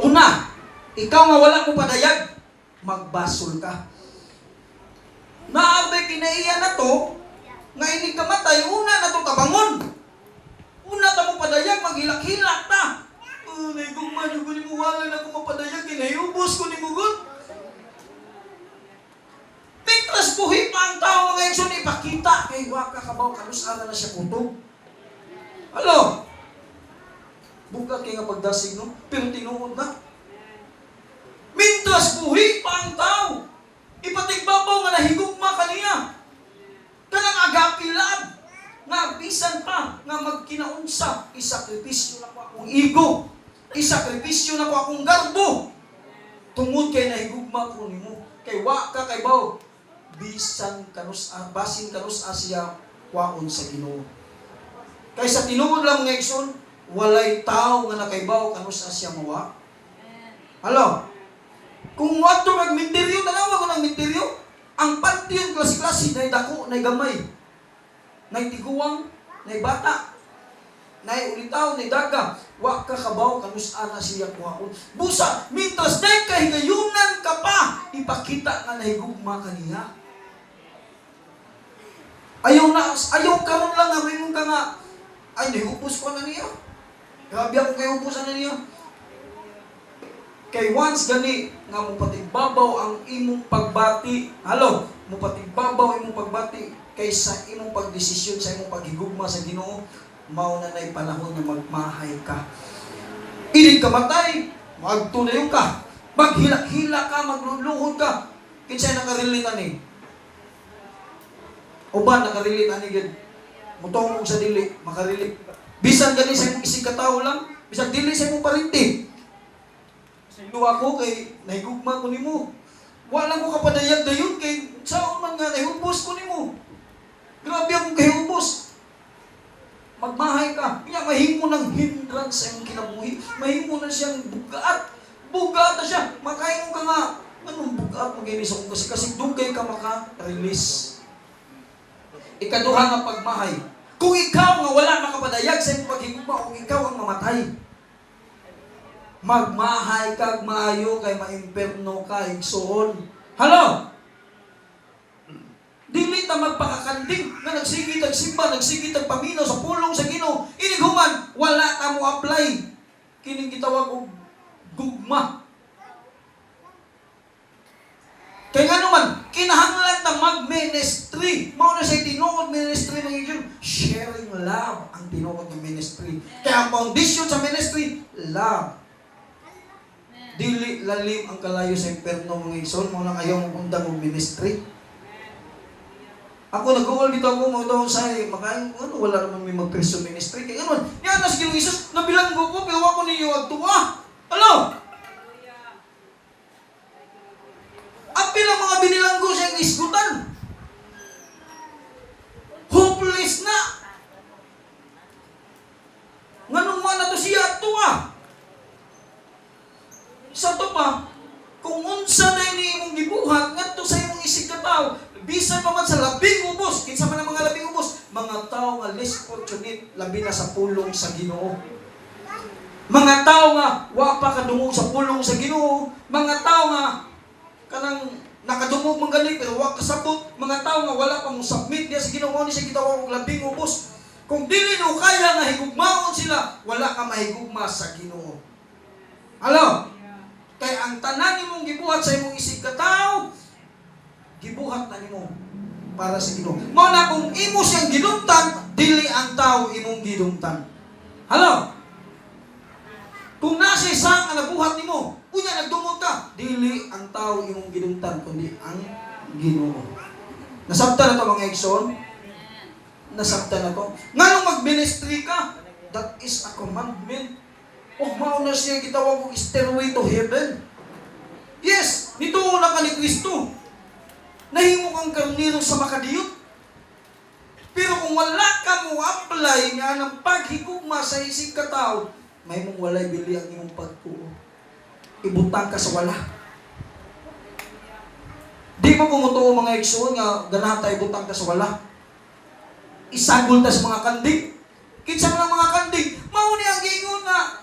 Una, ikaw nga wala mo padayag, magbasol ka. Naabay kinaiya na to, nga inig kamatay, una na to kabangon. Una ta mo padayag, maghilak-hilak ta. Naigugma nyo ko ni mo wala na kung mapadayag, kinayubos ko ni mo good. Pintras buhi pa ang tao mga igsoon, ipakita kay waka kabaw, kanus-ara na siya kutog. Halo? Bukat kay nga pagdasig, no? Pero tinuod na. Mintras buhi pa ang tao, ipatigbabaw nga nahigugma kaniya. Kanang agapilab, nga bisan pa, nga magkinaunsa, isakripisyo na ko akong ego. Isakripisyo na ko akong garbo. Tungod kay nahigugma ko nimo. Kay wa ka kay baw. Bisan kanus basin kanus Asia kwaon sa Ginoo. Kay sa tinuod lang nga igsoon, walay tao nga nakaibaw kanus Asia mawa. Halo. Kung wato kag misteryo tanawa ko ng misteryo, ang pantiyon klase-klase nay dako, nay gamay. Nay tiguwang, nay bata. Nay ulitaw, nay daga. Wa ka kabaw kanus ana siya kuhaon. Busa, mintas day kahigayunan ka pa. Ipakita nga nahigugma kaniya. Ayaw karon lang nga ringon ka nga. Ay, nahigupos ko na niya. Grabe ako kayo upusan na niya. Kay once gani nga mo patigbabaw ang imong pagbati. Halo, mo patigbabaw imong pagbati kaysa imong pagdesisyon sa imong paghigugma sa Ginoo, mao na nay panahon nga magmahay ka. Inig ka matay, magtunayon ka, maghilak-hila ka, magluluhod ka. Kinsay nakarelate ani? Uban nakarelate ani gid. Mutong sa dili, makarelate. Bisan gani sa imong isig katawo lang, bisan dili sa imong parinti. Sa ako kay nahigugma ko nimo. Wala ko kapadayag dayon kay saon man nga nahubos ko nimo. Grabe akong kahubos. Magmahay ka. Kaya mahimo ng hindrance sa imong kinabuhi. Mahimo na siyang bugat. Bugat na siya. Makain mo ka nga. Anong bugat mo gini sa kung kasi dugay ka maka-release. Ikaduha nga pagmahay. Kung ikaw nga wala makapadayag sa imong paghigugma, kung ikaw ang mamatay, magmahay kag maayo kay maimperno ka igsoon. Hello? Dili ta magpakakanding nga nagsigit og simba, nagsigit og paminaw sa pulong sa Ginoo. Inig human wala ta mo apply. Kining gitawag og gugma. Kaya nga naman, kinahanglan na mag-ministry. Mao na siya tinuod ministry ng Igyon. Sharing love ang tinuod ng ministry. Kaya ang foundation sa ministry, love. Dili lalim ang kalayo sa imperno mga igsoon. Mao na kayong undang og ministry. Ako nag-uol dito ako, mga taon sa makain, wala naman may mag-Christian ministry. Kaya ano, yan na si Ginoong Isus, nabilanggo ko, pero ako ninyo agtuwa. Ano? Apil ang mga binilanggo siyang isgutan. Hopeless na. Nganong man na to siya agtuwa. Sa to pa, kung unsa na ini imong gibuhat, ngadto sa imong isig kataw, bisan pa man sa labing ubos, kinsa man ang mga labing ubos, mga tao nga less fortunate, labi na sa pulong sa Ginoo. Mga tao nga wa pa kadungog sa pulong sa Ginoo, mga tao nga kanang nakadungog man gali pero wa kasabot, mga tao nga wala pa mo submit diya sa Ginoo, ni siya gitawag og labing ubos. Kung dili mo kaya nga higugmaon sila, wala ka mahigugma sa Ginoo. Hello? Kay ang tanan nimong gibuhat sa imong isig kataw, gibuhat na nimo para sa Ginoo. Mao na kung imo siyang gidumtan, dili ang tao imong gidumtan. Hello? Kung nasa isang ang nabuhat nimo, unya nagdumot ka, dili ang tao imong gidumtan, kundi ang Ginoo. Nasabtan na to mga igsoon? Nasabtan na to. Nganong mag-ministry ka? That is a commandment. O mao na siya gitawag og stairway to heaven. Yes, nituo na ka ni Kristo. Nahimo kang karniro sa makadiyot. Pero kung wala ka mo apply nga ng paghigugma sa isig kataw, may mong walay bili ang imong pagtuo. Ibutang ka sa wala. Di mo pumutuo mga igsoon nga ganahan tayo ibutang ka sa wala. Isagol ta sa mga kandig. Kinsa man ang mga kandig, mao ni ang giingon nga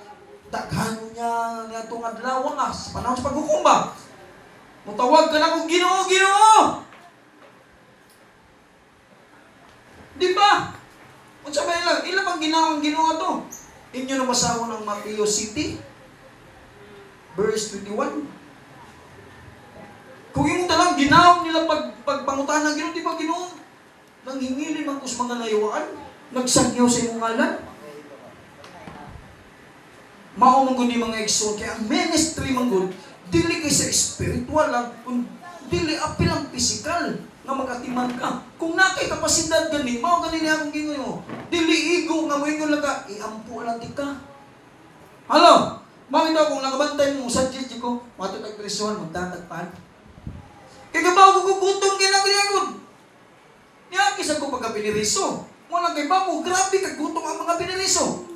daghan niya nga itong adlaw nga sa panahon sa paghukumba. Mutawag ka na kung Ginoo, Ginoo! Di ba? Kung sabihin lang, ilan pang ginawang Ginoo to? Inyo na masawa ng Mateo City, verse 21. Kung yung talang ginawang nila pagpangutan ng Ginoo, di ba Ginoo? Nang hingili man kus mga layuan, nagsagyaw sa imong ngalan. Mao man gud ni mga igsoon, kaya ang ministry man gud dili kay sa spiritual lang, kun dili apil ang physical nga magatiman ka. Kung nakay kapasidad gani, mao gani ni akong gingon mo. Dili igo nga moingon lang ka, iampo lang ti ka. Hello, mao ito kung nakabantay mo sa church ko, matutag presuhan magtatagpan. Kaya kabaw ko gutom ginagod. Niya kisa ko pagka piniriso. Mo lang kay bamo, grabe ka gutom ang mga piniriso.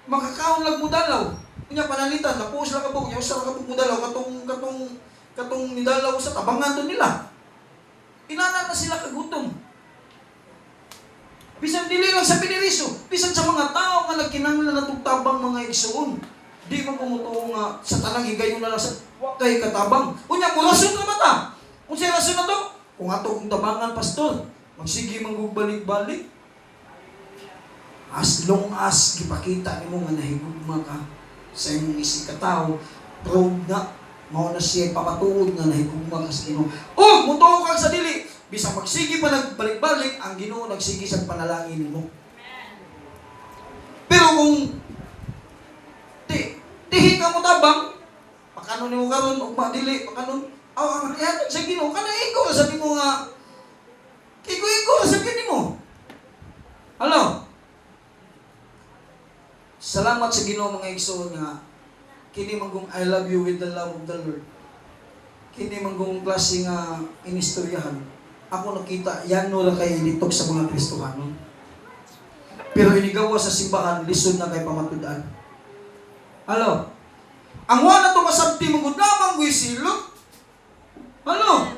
Makakaon lang mo dalaw. Kunya panalitan, napos lang kabog, yung sa kabog mo dalaw, katong nidalaw sa tabangan doon nila. Inana na sila kagutom. Bisan dili lang sa piniriso, bisan sa mga tao nga nagkinahanglan na tugtabang mga igsoon. Di mo pumutuo nga sa tanang higayon na lang sa kay katabang. Kunya, kung rason ka ba ta? Kung siya rason na to, kung ato kong tabangan, pastor, magsige mangbalik-balik. As long as gipakita nimo nga nahigugma ka sa imong isig katawo, proud na mao na siya pamatuod nga nahigugma ka sa Ginoo. O mutuo ka sa dili, bisang magsigi pa nagbalik-balik, ang Ginoo nagsigi sa panalangin mo. Pero kung tihi ka mo tabang, pakanon nimo karon ug madili, pakanon ang ihatag sa Ginoo kana ikaw sa nimo nga ikaw sa Ginoo. Hello? Salamat sa Ginoo mga igsoon nga kini manggong I love you with the love of the Lord. Kini manggong klase nga inistoryahan. Ako nakita yan no ra kay litok sa mga Kristohano. Pero inigawa sa simbahan lisod na kay pamatud-an. Hello? Ang wala to masabti mong namang guy silot. Hello?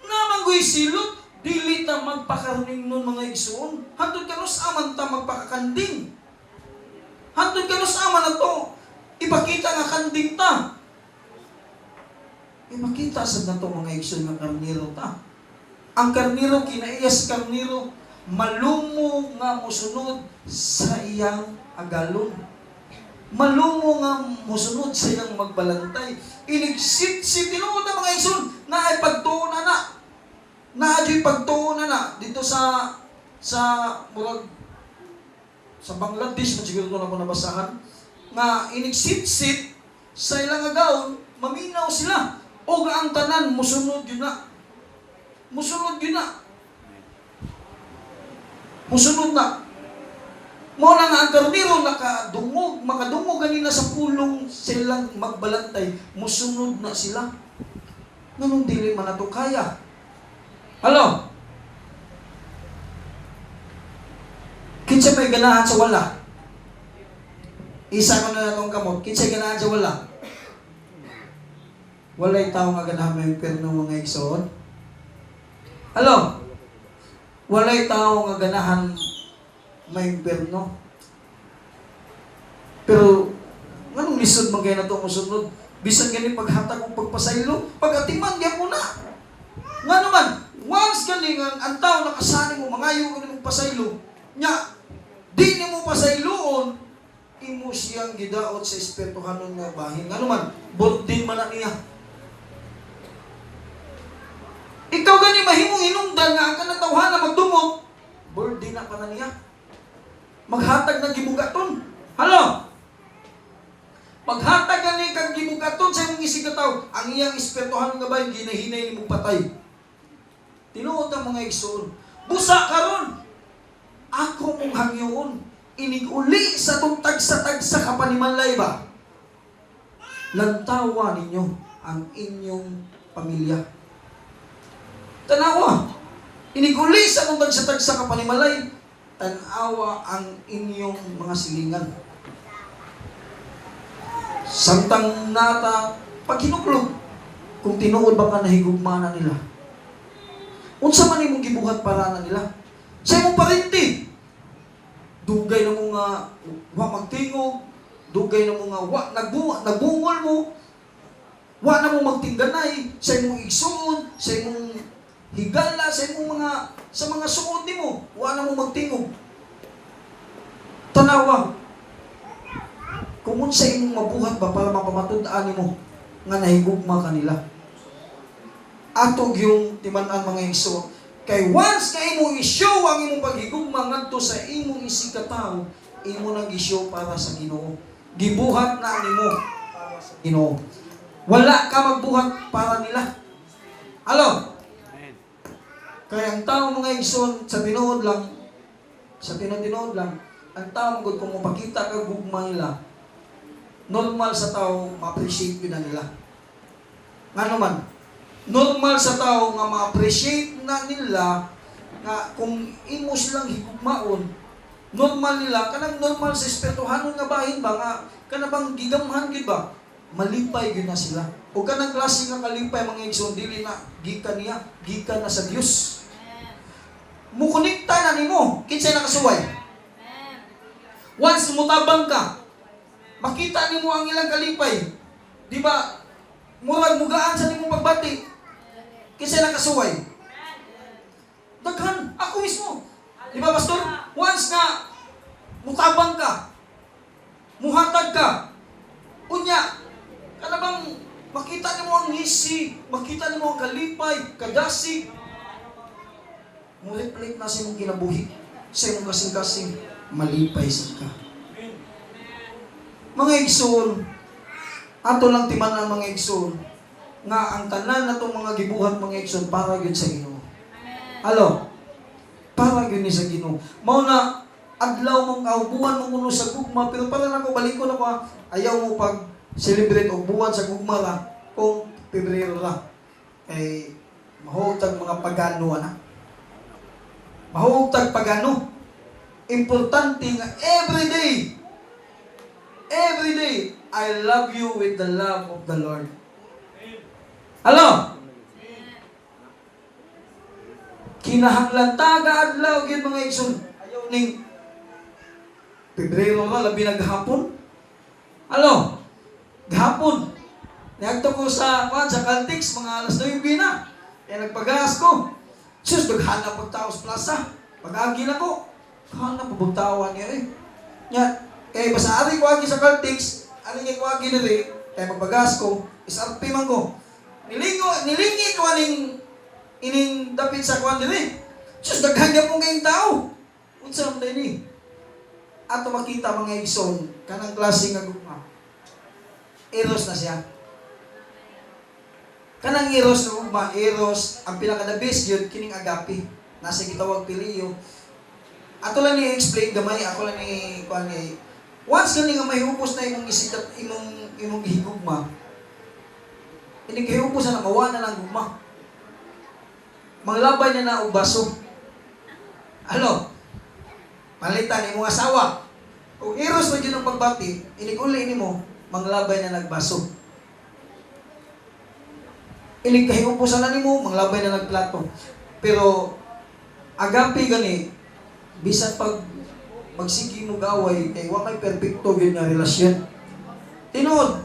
Namang guy silot. Dili ta magpakarning nun mga igsoon. Hantod ka no sa aman ta magpakakanding. Hantod ka no sa aman na to. Ipakita nga kanding ta. Ipakita sa na to mga igsoon nga karniro ta. Ang karniro, kinaiyas karniro, malumo nga musunod sa iyang agalon. Malumo nga musunod sa iyang magbalantay. Inigsit-sit, tinuod na mga igsoon, na ay pagtuon na. Naadyo'y pagtuon na dito sa murag sa Bangladesh, siguro ito na ko nabasahan, nga inigsit-sit sa ilang agaon, maminaw sila. O nga ang tanan, musunod yun na. Musunod yun na. Musunod na. Mo na nga ang karniro, makadungog ganina sa pulong silang magbalantay, musunod na sila. Nanong dili man nato kaya. Hello? Kinsa may ganahan sa wala? Isa ko na itong kamot. Kinsa ganahan sa wala? Walay tao nga ganahan may perno mga igsoon. Hello? Walay tao nga ganahan may perno. Pero, anong lisod man kayo na itong musunod? Bisan gani paghatag o pagpasaylo, pag-atiman, diyan mo na. Nga naman, once galingan, ang tao nakasaning mo, mangayo ko na pasaylo, nya, di ni mo pasayloon, imo siyang gidaot sa espirituhanon nga bahin. Nga naman, burdin man na niya. Ikaw gani mahimong hinungdan nga ang kanatawhan na magdumog, burdin na pa na niya. Maghatag ng gibugaton. Halo? Maghatag gani kang gibugaton sa imong isigataw, ang iyang espirituhanon nga bahin, ginahinay ni mong patay. Tinuod ang mga igsoon. Busa karon. Ako mong hangyoon. Inig-uli sa itong tagsa-tagsa kapanimalay ba? Lantawa ninyo ang inyong pamilya. Tanawa. Inig-uli sa itong tagsa-tagsa kapanimalay, tanawa ang inyong mga silingan. Samtang nata, pag hinuklog, kung tinuod ba ka nahigugmana nila, unsa man imong gibuhat para na nila? Sa imong parinti. Dugay na mo nga wa magtingog, dugay na mo nga wa nagbungol mo. Wa na mo magtingganay sa imong igsoon, sa imong higala, sa imong sa mga suod nimo, wa na mo magtingog. Tanawa. Kung unsa imong mabuhat ba para mapamatud-an nimo nga nahigugma kanila. Atog yung timan-an mga igsoon. Kay once nga imong i-show ang imong paghigugma ngadto sa imong isikataw, imo nang i-show para sa Ginoo. Gibuhat na nimo para sa Ginoo. Wala ka magbuhat para nila. Alo? Kaya ang tao mga igsoon sa tinuod lang, ang tao magud kung mapakita ka gugma nila, normal sa tao ma-appreciate yun na nila. Nga naman, normal sa tao nga ma-appreciate na nila nga kung imo silang higugmaon, normal nila, kanang normal sa espirituhanon nga bahin ba, nga kanabang gigamhan gid ba, malipay yun na sila. O kanang klase nga kalipay mga igsoon, dili na gikan niya, gikan na sa Dios. Mukonekta na nimo, kinsay nakasuway. Once mutabang ka, makita nimo ang ilang kalipay, di ba? Murag mugaan sa nimong pagbati. Kinsa nakasuway? Daghan, ako mismo. Di ba, pastor? Once nga mutabang ka, muhatag ka, unya, kanabang makita easy, makita nimo ang kalipay, kadasig. Mulit-lit na sa imong kinabuhi, sa imong kasing-kasing, malipay sa ka. Mga igsoon, ato lang timanan mga igsoon, nga ang tanan na itong mga gibuhat mga igsoon, para yun sa Ginoo. Alo? Para yun sa Ginoo. Mao na, adlaw mong kaubuhan mong kuno sa gugma, pero para na ko, balik ko na ko, ayaw mo pag-celebrate o buwan sa gugma ra, kung Pebrero ra. Eh, mahutag mga pagano na. Mahutag pagano. Importante nga every day, I love you with the love of the Lord. Hello? Kinahanglan taga adlaw gyud mga igsoon. Ayaw ning Pebrero ra labi na gahapon. Hello? Gahapon. Nagto ko sa Caltex mga alas 9 na. Kaya nagpagas ko. Sus, naghanap pagtao sa plaza. Pag-agi na ko. Hanap pagtawan niya eh. Nya, kaya basta ari ko agi sa Caltex, ari nga ko agi diri, kaya magpagas ko, isarpi man ko. Nilingi ko ining dapit sa kwan diri. Sus, daghang pong kayong tao. Unsa man ni? Ato makita mga igsoon, kanang klase nga gugma. Eros na siya. Kanang eros na ugma, eros, ang pinaka-the-best yun, kining agape. Nasa gitawag piliyo. Ato lang ni-explain gamay, ako lang kuan ni once gani nga may hupos na imong isikat, imong higugma, ini kay hupos na mawa na lang gugma. Manglabay na na og baso. Ano? Palitan imong asawa. Kung eros na yun ang pagbati, inikuli nimo, manglabay na nagbaso. Ilig kahiupusan na nimo, manglabay na nagplato. Pero agape gani, bisan pag magsigi mo gaway, kay wa may perpekto gyud nga relasyon. Tinuod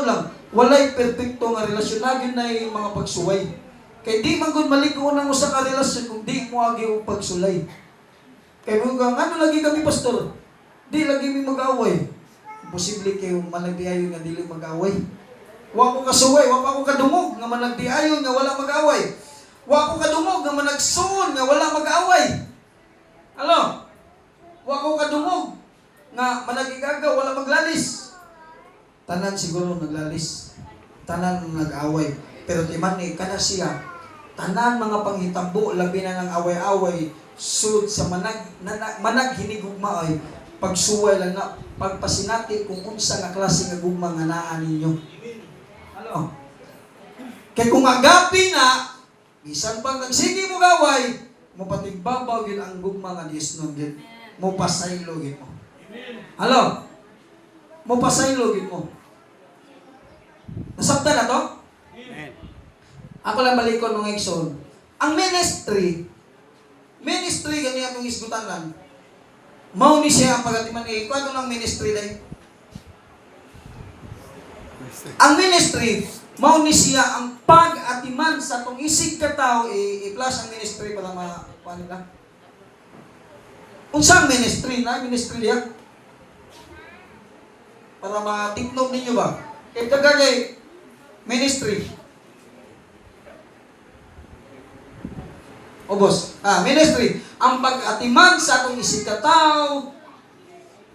lang, walay perpekto nga relasyon, lagi na yung mga pagsuway. Kay di man gud maligo nang usa ka relasyon kung di mo agi og pagsulay. Kay mo nga ano lagi kami pastor, di lagi mi mag-away. Posible kayo managdiayon nga dili mag-away. Wa ko kasuway, wa pa ko kadungog nga managdiayon nga wala mag-away. Wa ko kadungog nga managsuon nga wala mag-away. Ano? Wa ko kadungog nga managigagaw wala maglalis. Tanan siguro naglalis. Tanan nag-away. Pero timan ni kana siya. Tanan mga panghitambo labi na ng away-away sud sa manag hinigugma ay pagsuway lang na pagpasinati kung unsa nga klase nga gugma nga naa ninyo. Ano? Kay kung agapi na bisan pag nagsigi mo gaway, mo patigbabaw gyud ang gugma nga Dios nun gyud. Mo pasaylo gyud mo. Hello? Mo pasaylo gyud mo. Nasabtan na to? Ako lang balikon mga igsoon. Ang ministry gani atong isgutan lang. Mao ni siya ang pagatiman ni kuno lang ministry dai. Ang ministry, mao ni siya ang pag-atiman sa atong isig ka tao, i-plus ang ministry para ma-kuan nila. Unsang ministry na ministry diya? Para matiknog ninyo ba? Kay kagagay ministry. O boss, ministry, ang pag-atiman sa atong isig ka tao,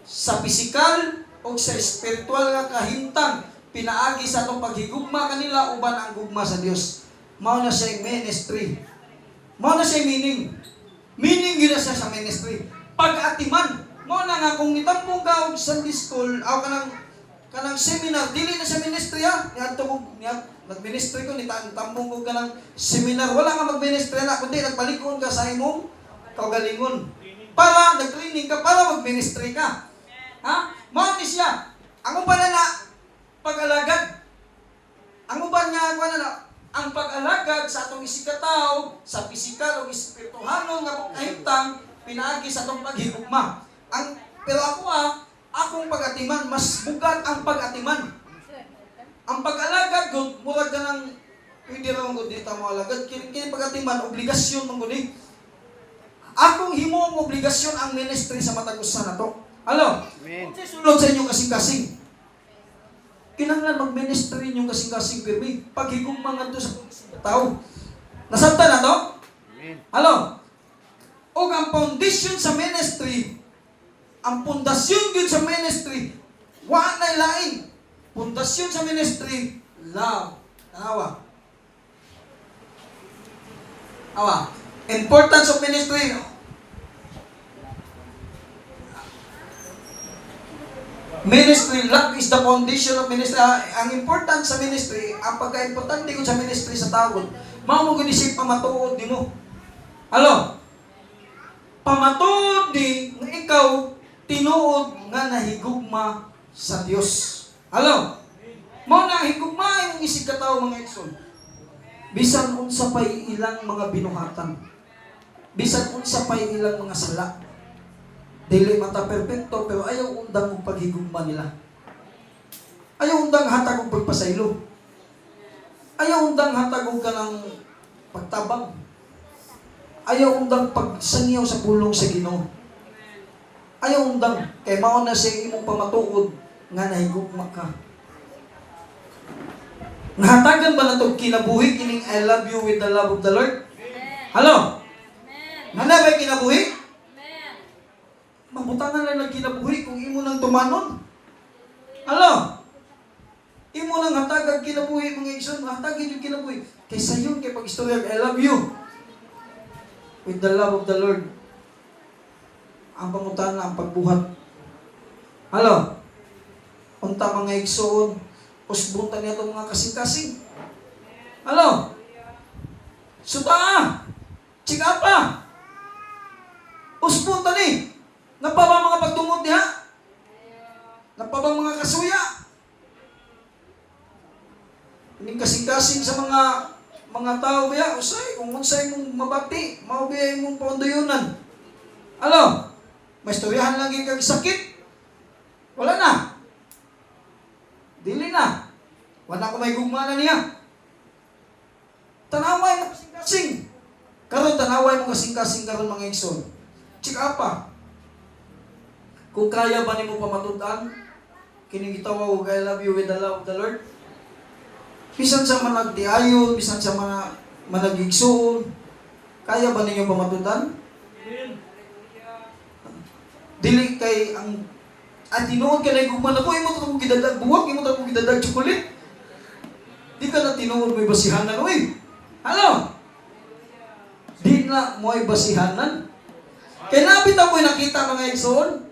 sa pisikal o sa spiritual nga kahimtang, pinaagi sa atong paghigugma kanila uban ang gugma sa Dios. Mao na siya ministry. Mao na siya meaning. Meaning gina siya sa ministry. Pag-atiman. Mao na nga kung nitampong ka og Sunday school, aw kanang seminar, dili na siya ministry ha. Nag-ministry ko, nitampong ko kanang seminar. Wala nga mag-ministry na, kundi nagpalikon ka sa imong kaugalingon. Para nag-training ka, para mag-ministry ka. Ha? Mao ni siya. Ang uban na pag-alagad. Ang uban nga ang pag-alagad sa atong isikataw, sa pisikal o espirituhano nga kahimtang pinaagi sa atong paghigugma. Pero akong pag-atiman, mas bugat ang pag-atiman. Ang pag-alagad gud murag ka ng pwede ra gud dito mo alagad kini pag-atiman obligasyon man gud ni. Akong himuong obligasyon ang ministry sa matag usa nato. Hello? Amen. Sulod sa inyo kasing-kasing. Kinahanglan mag-ministry ninyong kasing-kasing pirmi. Paghigugma nga to sa tao. Nasabtan na to? Hello? O ang foundation sa ministry, ang pundasyon yun sa ministry, wala na lain. Pundasyon sa ministry, love. Tanawa. Awa. Importance of ministry. Ministry, love is the foundation of ministry. Ang important sa ministry, ang pagka-importante ko sa ministry sa tawod, mao mo ginisip pamatuod di mo. Alo? Pamatuod di nga ikaw tinuod nga nahigugma sa Dios. Alo? Mao na higugma imong isig ka tawo mga igsoon. Bisan unsa pay ilang mga binuhatan. Bisan unsa pay ilang mga sala. Dili mata perpekto pero ayaw undang og paghigugma nila. Ayaw undang hatag og pagpasaylo. Ayaw undang hatag og kanang pagtabang. Ayaw undang pagsangyaw sa pulong sa Ginoo. Ayaw undang kay mao na siya imong pamatuod nga nahigugma ka. Nahatagan ba natong kinabuhi kining I love you with the love of the Lord? Hello? Nana ba kinabuhi? Mabutangan lang ng kinabuhi kung imo nang tumanon. Hello? Imo nang hatagag kinabuhi mga igsoon, hatagin yung kinabuhi. Kaysa yun kay pag-istorya, I love you with the love of the Lord. Ang pangutan ang pagbuhat. Hello? Unta mga igsoon, usbuntan niya itong mga kasing-kasing. Hello? Suta! Chika pa! Usbuntan ni! Napa ba mga pagtungod niya? Napa ba mga kasuya? Ining kasing-kasing sa mga tao ba? Usay, kung unsay mong mabati, maubiyay mong paundoyonan. Alo? May istoryahan lang kag sakit. Wala na. Dili na. Wala ko may gugma na niya. Tanaway mo kasing-kasing. Karon tanaway mo kasing-kasing karon mga igsoon. Chika pa. Kung kaya ba nimo pamatudan, kining gitawa og I love you with the love of the Lord. Bisan sa managdiayon, bisan sa managigsoon, kaya ba ninyo pamatudan? Dili kay ang tinuod ka na gugman ako, imo to gidadag buwak, imo to gidadag chocolate. Di ka na tinuod mo'y basihanan, uy. Hello? Di na mo'y basihanan. Kaya napit ako'y nakita mga igsoon.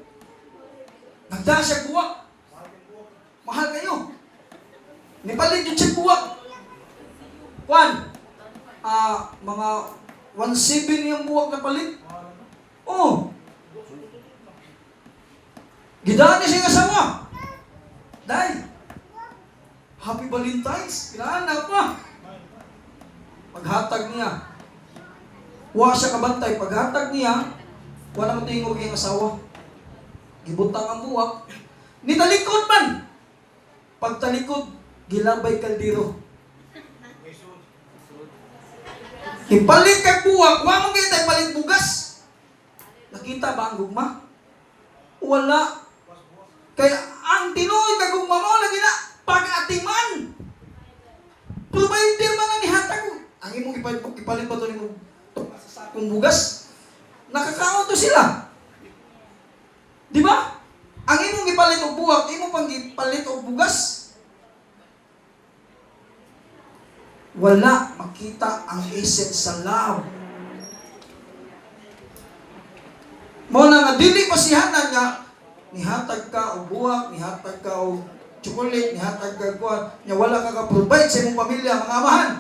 Nagda siya buwak. Mahal kayo. Nipalit yung siya buwak. Juan, mga 1.7 yung buwak na palit. Oh. Gidaan niya siyang asawa. Dahil, Happy Valentine's. Kailangan na pa. Paghatag niya. Wa siya kabantay. Paghatag niya, wala mo tingog yung asawa. Gibutang ang buwak. Nitalikod man. Pagtalikod, gilabay kaldero. Ipalit kag buwak, wa mo kita ipalit bugas. Nakita ba ang gugma? Wala. Kaya ang tinuod kag gugma mo lagi na pag-atiman. Provider man ang ihatag. Ang imong ipalit ba to nimo sa sakong bugas? Nakakaon to sila. Di ba? Ang imong gipalit og buwak, imong pang gipalit og bugas. Wala makita ang essence sa love. Mo na nga dili pasihanan nga nihatag ka og buwak, nihatag ka og chocolate, nihatag ka kuan, nya wala ka ka-provide sa imong pamilya, mga amahan.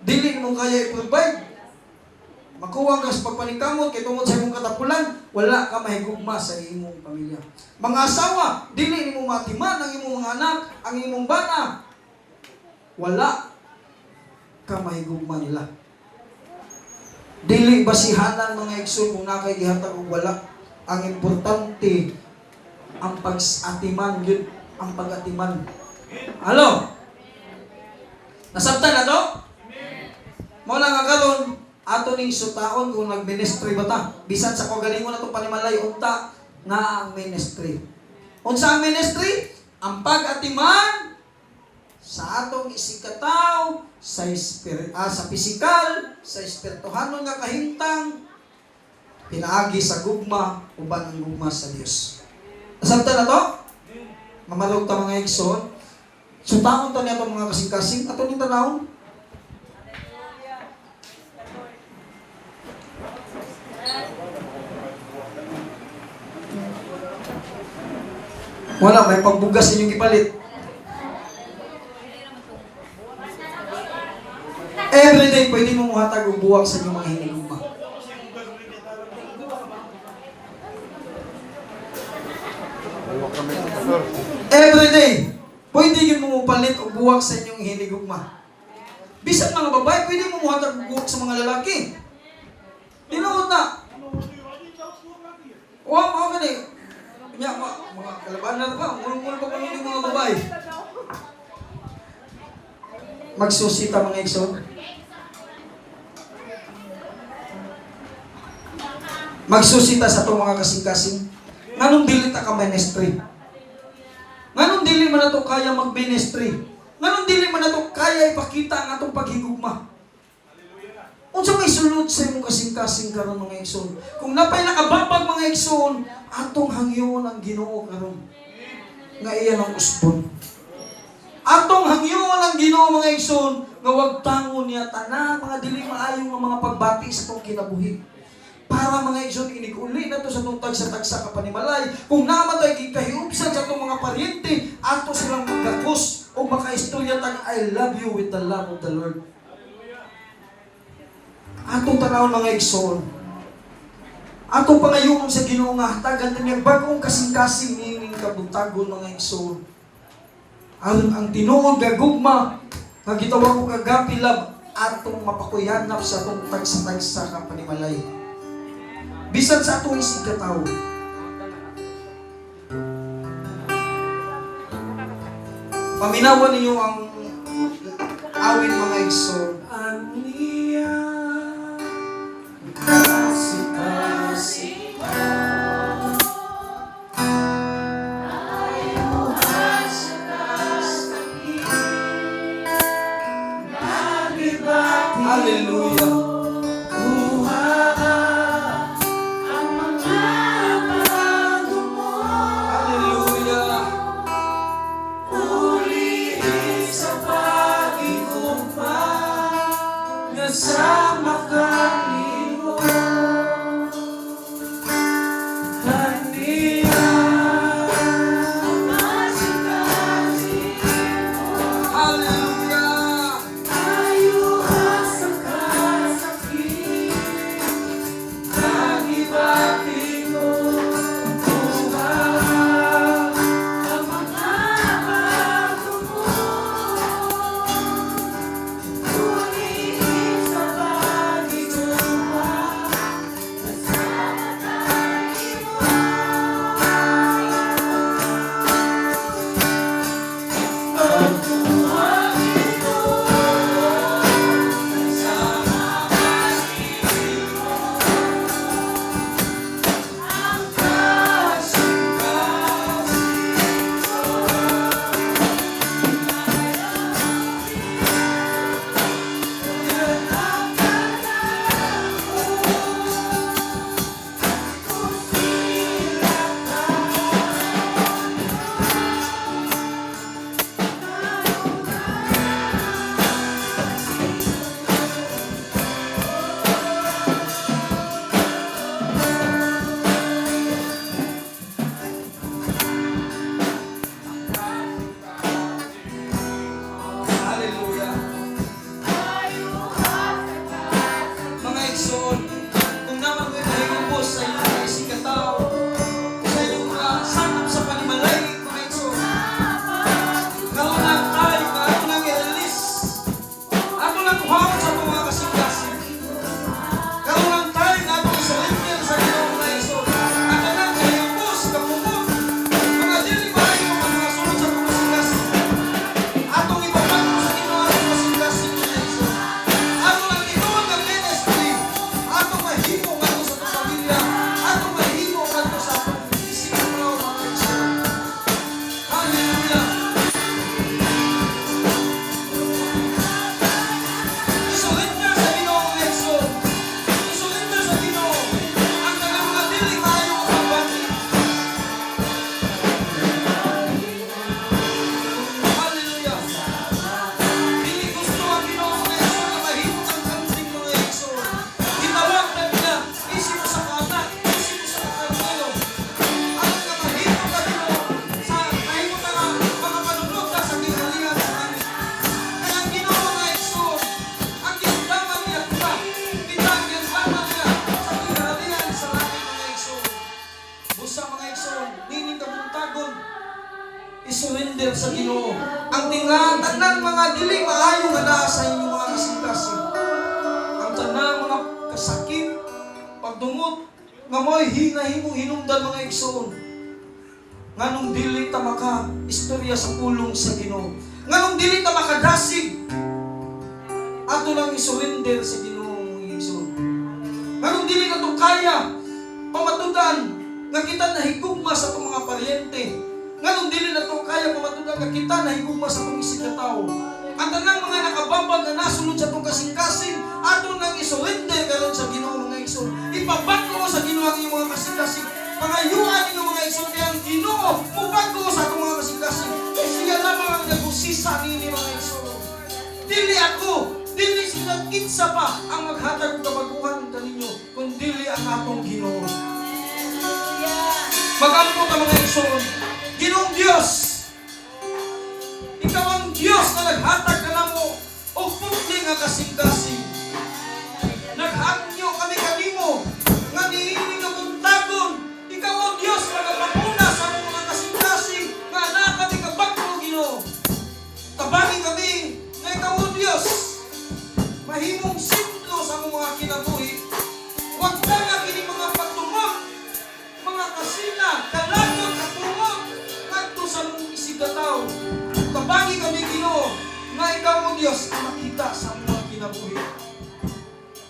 Dili mo kaya i-provide. Makuha ka sa pagpaningkamot kay tungod sa imong katapulan, wala ka mahigugma sa imong pamilya. Mga asawa, dili nimo matiman ang imong mga anak, ang imong bana. Wala ka mahigugma nila. Dili basihanan mga igsoon kung nakay gihatag og wala. Ang importante ang pag-atiman yun, ang pag-atiman. Hello? Nasabtan na to? Mo na nga karon ato ning sutaon kung nag-ministry ba ta. Bisan sa kagalingon na itong panimalay, unta nga ang ministry. Unsa ang ministry? ang pag-atiman sa atong isikataw sa sa pisikal, sa espirituhanon nga kahimtang pinaagi sa gugma uban ang gugma sa Dios. Nasabtan na to? Mamalog ta mga igsoon. So taon ta niya mga kasing-kasing ato ni tanawon. Wala, may pagbugas inyong ipalit. Everyday, pwede mo muhatag o buwag sa inyong mga hinigugma. Everyday, pwede mo mupalit o buwag sa inyong hinigugma. Bisan mga babae, pwede mo muhatag o buwag sa mga lalaki. Tinuod na. Huwag mo ka ni. Kanya, mga kalabanan na ba? Mulong-mulong pa kung mga babae. Magsusita mga igsoon. Magsusita sa itong mga kasing-kasing. Nganong dili ta ka ministry? Nganong dili man na ito kaya mag-ministry? Nganong dili man na ito kaya ipakita ang atong paghigugma? Unsa may sulod sa imong kasing-kasing karon mga igsoon? Kung napay nakababag mga igsoon, atong hangyon ang Ginoo karon. Nga iyan ang usbon. Atong hangyon ang Ginoo mga igsoon, nga wag tangon niya tanan mga dili maayo nga mga pagbati sa atong kinabuhi. Para mga igsoon inig-uli na to sa itong tagsa-tagsa ka panimalay. Kung namatay gikahiubsan sa itong mga paryente, ato silang magdakos o makaistorya tag I love you with the love of the Lord. Atong tanawon mga igsoon. Atong pangayuon sa Ginoo nga hatagan niya bagong kasing-kasing ning kabutagon mga igsoon. Aron ang tinuod nga gugma nga gitawag ko agape love atong mapakuyanap sa atong tagsa-tagsa ka panimalay. Bisan sa atong isigataw. Paminawan ninyo ang awit mga igsoon. Hallelujah. Hallelujah. Sama kami mo. Hallelujah. Amoy hinahimong hinungdan mga igsoon. Nganong dili ta maka istorya sa pulong sa Ginoo. Nganong dili ta makadasig. Ato lang isurrender sa Ginoo mga igsoon. Nganong dili na to kaya pamatudan nga kita nahigugma sa itong mga paryente. Nganong dili na to kaya pamatudan nga kita nahigugma sa itong isikataw. Ang tanang mga nakababag na nasunod sa itong kasing-kasing, ato nang isurrender karon sa Ginoo mga igsoon. Ipabago sa Ginoo ang iyong mga kasing-kasing. Pangayuan ninyo mga igsoon kaya ang Ginoo mubago sa itong mga kasing-kasing. Kaya siya lamang ang nagusisa ninyo mga igsoon. Dili ako, dili sila kinsa pa ang maghatag ng kabaguhan kaninyo, kundi ang atong Ginoo. Magampo ka mga igsoon. Ginoong Diyos, ikaw ang Diyos na naghatag ka na mo o putli nga kasing-kasing. Naghangyo kami kanimo nga niining nga buntagon. Ikaw ang Diyos na nagpapuna sa mga kasing-kasing nga anak kami kabagpo Ginoo. Tabangin kami na ikaw ang Diyos. Mahimong simple sa mga kinabuhi. Huwag na nga kini mga pagtumog, mga kasina, kalagod, katungog, ngadto sa mong isigataw. Tabangin kami Ginoo nga ikaw ang Diyos na makita sa mga kinabuhi.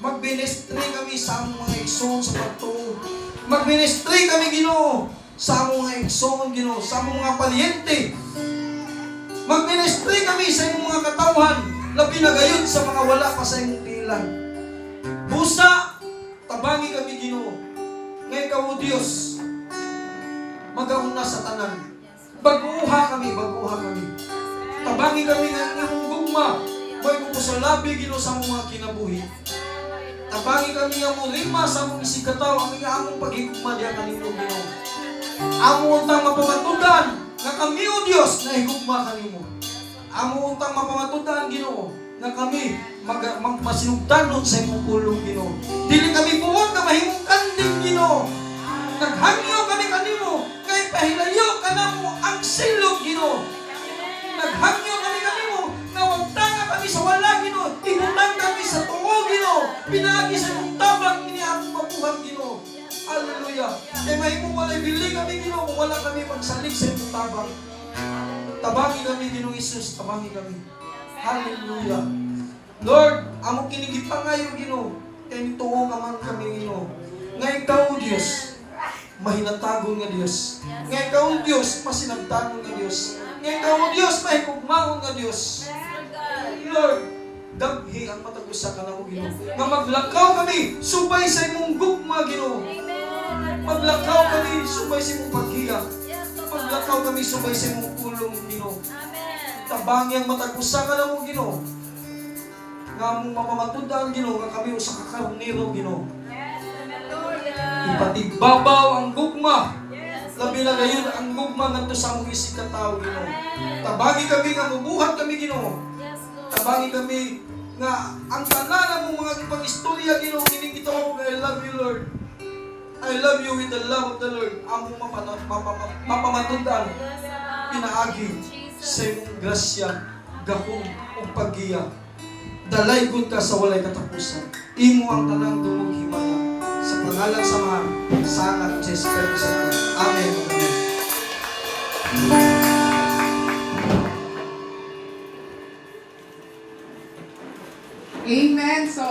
Magministry kami sa among mga igsoon sa pagtuo. Magministry kami Ginoo sa among mga igsoon Ginoo, sa among mga palyente. Magministry kami sa imong mga katawhan, labi na gayon sa mga wala pa sa imong tiilan. Busa, tabangi kami Ginoo. Nga ikaw o Diyos, magauna sa tanan. Baguha kami. Tabangi kami ng imong gugma. May ko sa labi Ginoo sa among mga kinabuhi. Tabangi kami nga mo lima sa among isigataw, ang nga among paghigugma diya kanimo Ginoo. Amo untang mapamatudan nga kami o Dios na higugma kanimo. Amo untang mapamatudan Ginoo nga kami masinugdanon sa imong pulong Ginoo. Dili kami buot nga mahimong kanding Ginoo. Naghangyo kami kanimo kay pahilayo kanamo ang silog Ginoo. Naghangyo kami kanimo nga wagtanga kami sa wala Ginoo. Tinutang kami sa tuo Ginoo. Pinaagi sa imong tabang ini among mabuhat Ginoo. Hallelujah. Kay mahimong walay bili kami Ginoo kung wala kami magsalig sa imong tabang. Tabangi kami Ginoo Hesus, tabangi kami. Hallelujah. Lord, amo kinigipangayo Ginoo. Kay nituo ka man kami Ginoo. Nga ikaw Dios, mahinatagon nga Dios. Nga ikaw Dios, masinagtagon nga Dios. Nga ikaw Dios, mahigugmaon nga Dios. Lord, daghi ang matagusa ka na mo Ginoo. Nga maglakaw kami, subay sa imong gugma Ginoo. Maglakaw kami, subay sa imong paghiya. Maglakaw kami, subay sa imong pulong Ginoo. Tabangi ang matagusa ka na mo Ginoo. Nga mong mapamatudan Ginoo, nga kami usa ka karunero Ginoo. Ipatigbabaw ang gugma. Labi na gayon ang gugma ngadto sa among isikataw Ginoo. Tabangi kami nga mubuhat kami Ginoo. Tabangi kami nga ang tanan ng mga ipag-istorya Ginoo kining gitawag I love you Lord. I love you with the love of the Lord. Among mapamatudan pinaagi sa imong grasya, gahom ug paggiya. Dalay gud ka sa walay katapusan. Imo ang tanang dungog himaya. Sa pangalan sa mga sangat sa Espiritu Santo. Amen. Amen. So